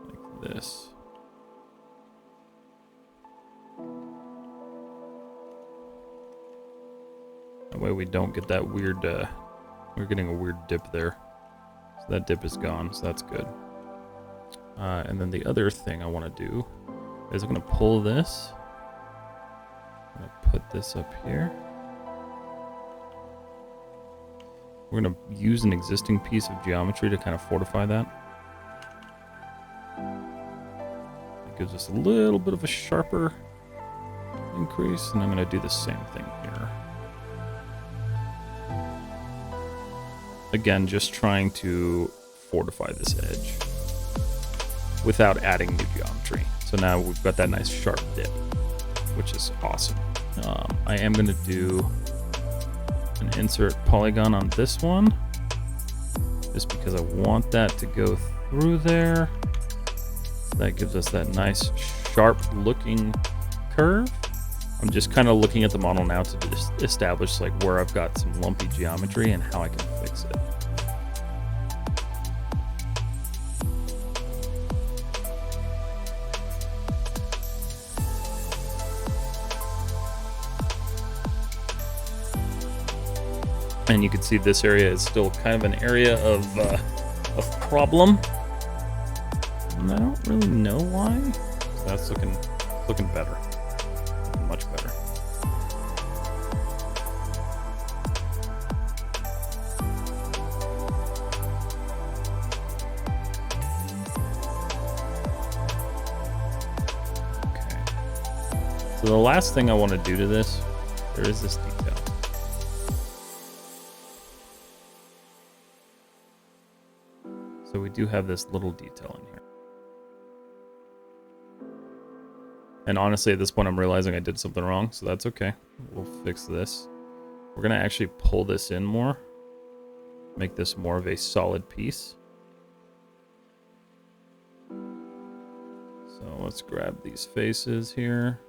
like this. That way we don't get that weird, we're getting a weird dip there. So that dip is gone, so that's good. And then the other thing I want to do is I'm going to pull this. I'm going to put this up here. We're going to use an existing piece of geometry to kind of fortify that. It gives us a little bit of a sharper increase, and I'm going to do the same thing here. Again, just trying to fortify this edge without adding new geometry. So now we've got that nice sharp dip, which is awesome. I am going to do an insert polygon on this one, just because I want that to go through there. That gives us that nice sharp looking curve. I'm just kind of looking at the model now to just establish like where I've got some lumpy geometry and how I can fix it. And you can see this area is still kind of an area of problem. And I don't really know why. So that's looking better. Much better. Okay. So the last thing I want to do to this, there is this detail. So we do have this little detail in here. And honestly, at this point, I'm realizing I did something wrong, so that's okay. We'll fix this. We're going to actually pull this in more. Make this more of a solid piece. So let's grab these faces here.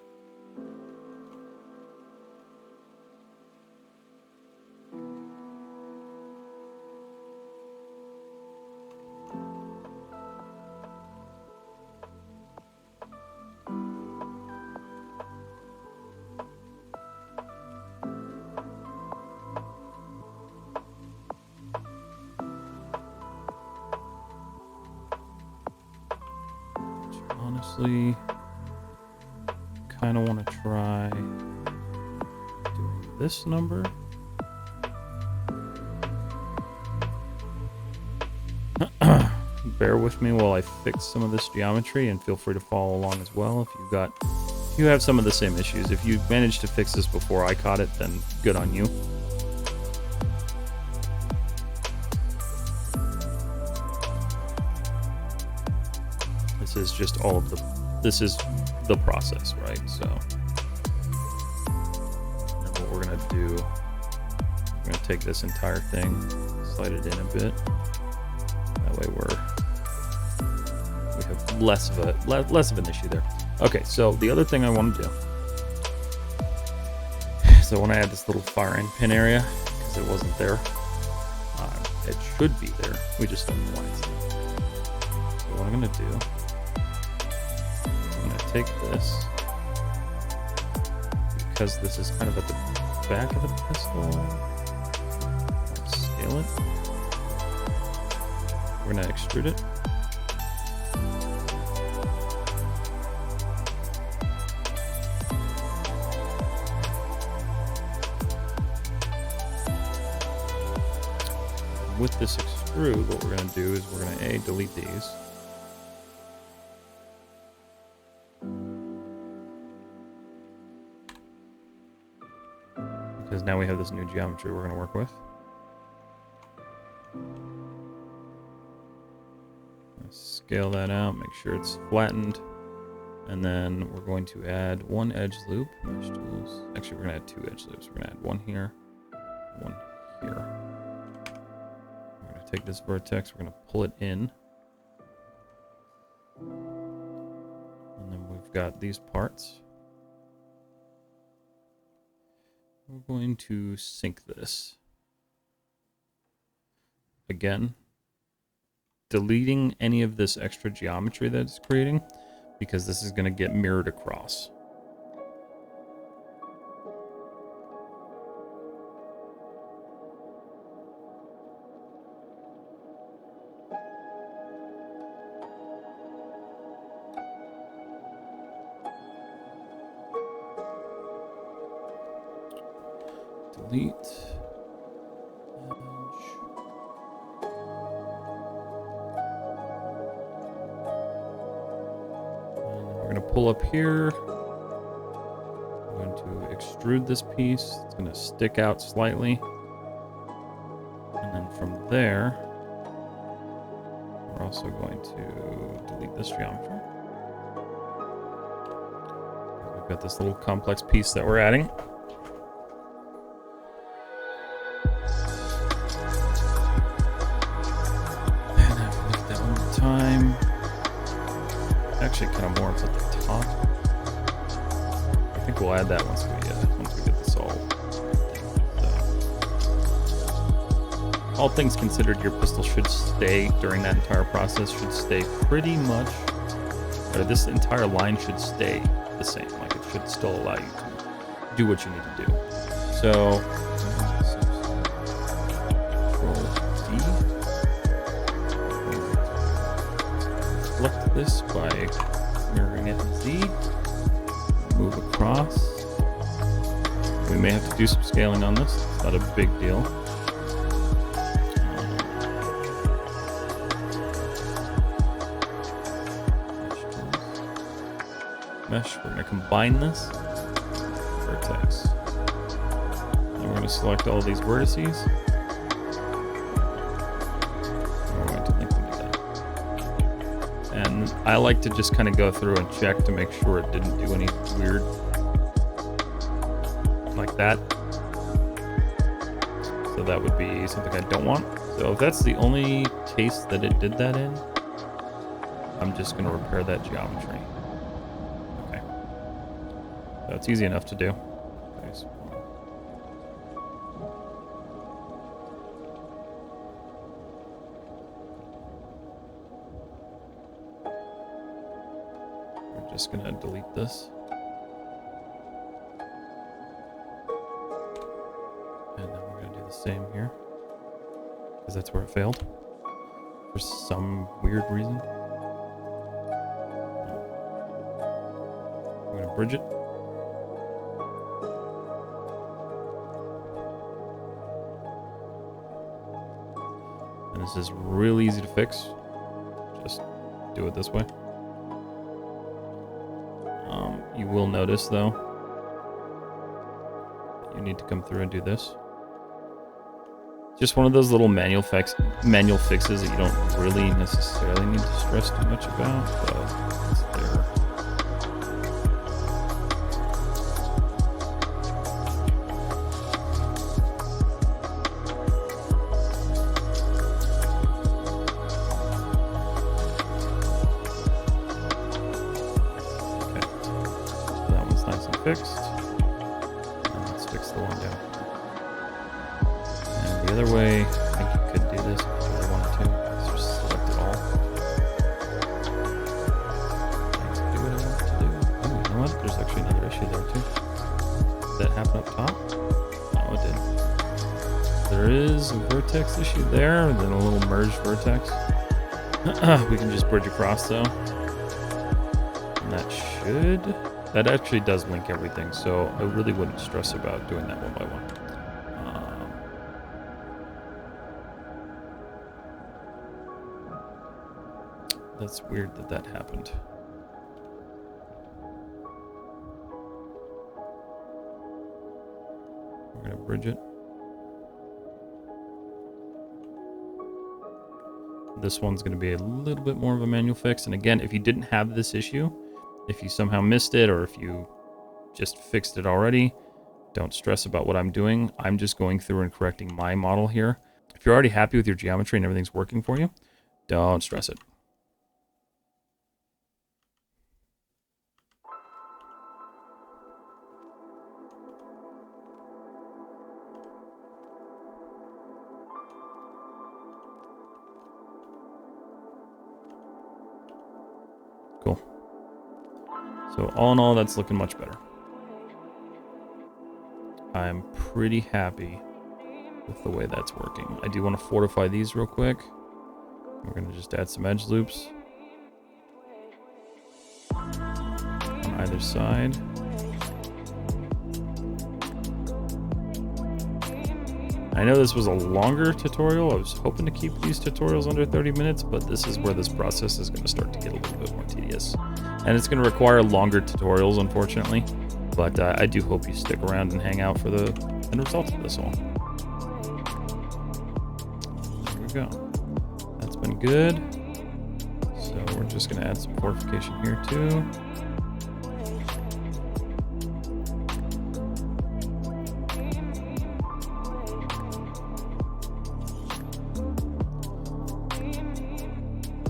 Honestly, kind of want to try doing this number. Bear with me while I fix some of this geometry, and feel free to follow along as well if you have some of the same issues. If you managed to fix this before I caught it, then good on you. This is just this is the process, right? So and what we're gonna do, we're gonna take this entire thing, slide it in a bit. That way we have less of an issue there. Okay, so the other thing I want to do, so I want to add this little fire end pin area because it wasn't there. It should be there. We just don't know why it's there. So what I'm gonna do, I'm gonna take this, because this is kind of at the back of the pistol. Scale it. We're gonna extrude it. With this extrude, what we're going to do is we're going to delete these. Because now we have this new geometry we're going to work with. Scale that out, make sure it's flattened. And then we're going to add one edge loop. Mesh tools. Actually, we're going to add two edge loops. We're going to add one here, one here. Take this vertex, we're going to pull it in. And then we've got these parts. We're going to sync this. Again, deleting any of this extra geometry that it's creating, because this is going to get mirrored across. Delete edge. And we're going to pull up here. I'm going to extrude this piece. It's going to stick out slightly. And then from there, we're also going to delete this geometry. We've got this little complex piece that we're adding. Actually, kind of more up at the top. I think we'll add that once we get this all. All things considered, your pistol should stay during that entire process. Should stay pretty much, or this entire line should stay the same. Like it should still allow you to do what you need to do. So, Control D. Select this by mirroring it in Z, move across. We may have to do some scaling on this, it's not a big deal. Mesh, we're going to combine this, vertex. And we're going to select all of these vertices. And I like to just kind of go through and check to make sure it didn't do any weird like that. So that would be something I don't want. So if that's the only case that it did that in, I'm just going to repair that geometry. So it's easy enough to do. Okay, so we're just gonna delete this. And then we're gonna do the same here, because that's where it failed for some weird reason. I'm gonna bridge it. And this is really easy to fix. Just do it this way. You will notice though, you need to come through and do this. Just one of those little manual fixes that you don't really necessarily need to stress too much about, but it's there. Okay, so that one's nice and fixed. And let's fix the one down. The other way, I think you could do this if you really wanted to. Just select it all. And do what I want to do. Oh, you know what? There's actually another issue there too. Did that happen up top? No, it didn't. There is a vertex issue there, and then a little merged vertex. We can just bridge across though. And that actually does link everything, so I really wouldn't stress about doing that one by one. That's weird that happened. We're gonna bridge it. This one's gonna be a little bit more of a manual fix. And again, if you didn't have this issue, if you somehow missed it, or if you just fixed it already, don't stress about what I'm doing. I'm just going through and correcting my model here. If you're already happy with your geometry and everything's working for you, don't stress it. Cool. So all in all, that's looking much better. I'm pretty happy with the way that's working. I do want to fortify these real quick. We're going to just add some edge loops on either side. I know this was a longer tutorial. I was hoping to keep these tutorials under 30 minutes, but this is where this process is going to start to get a little bit more tedious. And it's going to require longer tutorials, unfortunately. But I do hope you stick around and hang out for the end result of this all. There we go. That's been good. So we're just going to add some fortification here too.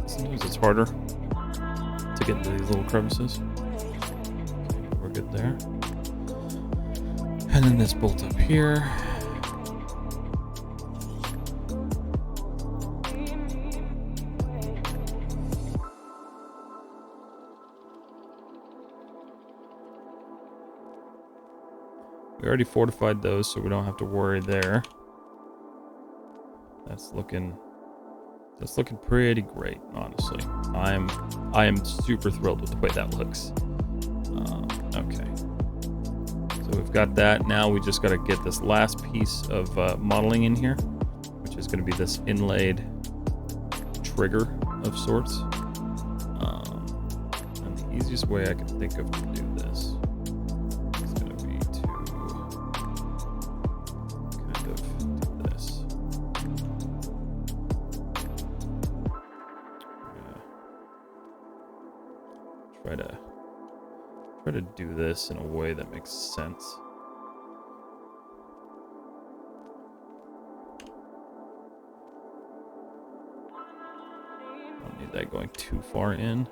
Sometimes it's harder to get into these little crevices. Okay, we're good there. And then this bolt up here. We already fortified those, so we don't have to worry there. That's looking pretty great, honestly. I am super thrilled with the way that looks. Okay. So we've got that. Now we just got to get this last piece of modeling in here, which is going to be this inlaid trigger of sorts. And the easiest way I can think of to do this is going to be to kind of do this. We're gonna try to do this in a way that makes sense. I don't need that going too far in.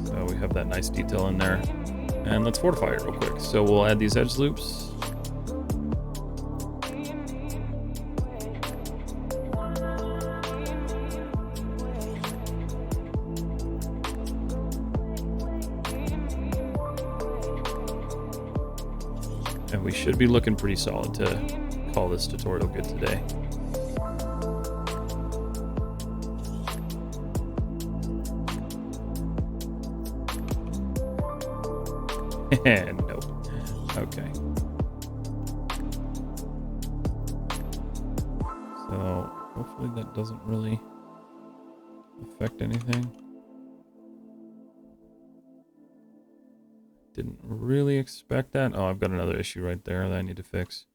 So we have that nice detail in there. And let's fortify it real quick. So we'll add these edge loops. And we should be looking pretty solid to call this tutorial good today. Nope. Okay. So hopefully that doesn't really affect anything. Didn't really expect that. Oh, I've got another issue right there that I need to fix.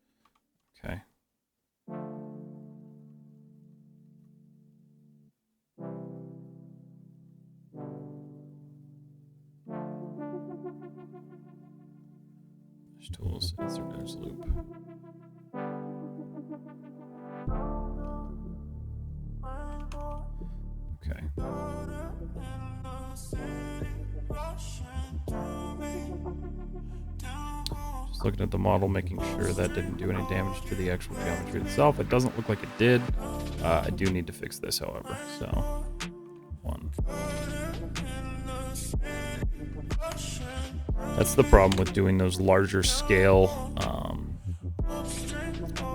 Okay. Tools, insert edge loop. Okay. Just looking at the model, making sure that didn't do any damage to the actual geometry itself. It doesn't look like it did. I do need to fix this, however. So, one. That's the problem with doing those larger scale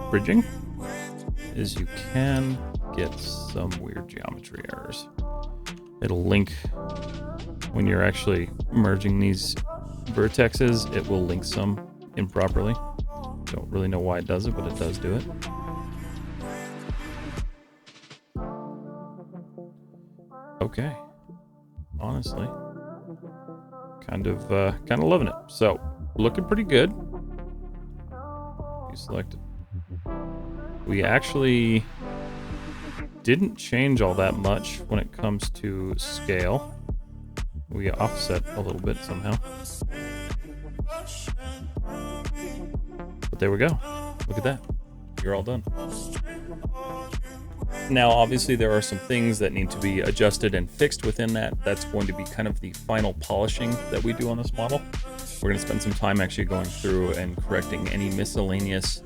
bridging, is you can get some weird geometry errors. It'll link when you're actually merging these vertexes, it will link some improperly. Don't really know why it does it, but it does do it. Okay, honestly, kind of loving it. So looking pretty good. You selected. We actually didn't change all that much when it comes to scale. We offset a little bit somehow. But there we go. Look at that. You're all done. Now, obviously, there are some things that need to be adjusted and fixed within that. That's going to be kind of the final polishing that we do on this model. We're going to spend some time actually going through and correcting any miscellaneous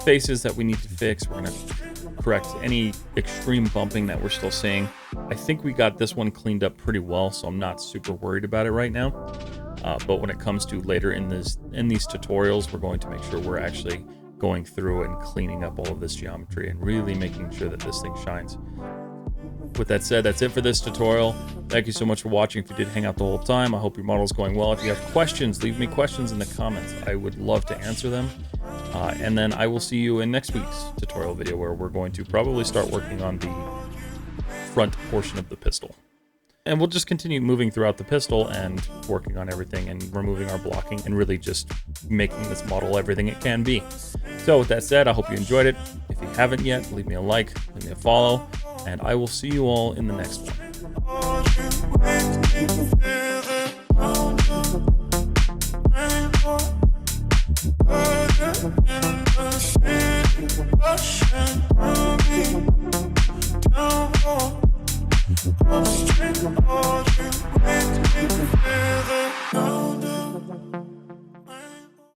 faces that we need to fix. We're going to correct any extreme bumping that we're still seeing. I think we got this one cleaned up pretty well, so I'm not super worried about it right now. But when it comes to later in these tutorials, we're going to make sure we're actually going through and cleaning up all of this geometry and really making sure that this thing shines. With that said, that's it for this tutorial. Thank you so much for watching. If you did hang out the whole time, I hope your model's going well. If you have questions, leave me questions in the comments. I would love to answer them. And then I will see you in next week's tutorial video, where we're going to probably start working on the front portion of the pistol. And we'll just continue moving throughout the pistol and working on everything and removing our blocking and really just making this model everything it can be. So with that said, I hope you enjoyed it. If you haven't yet, leave me a like, leave me a follow, and I will see you all in the next one.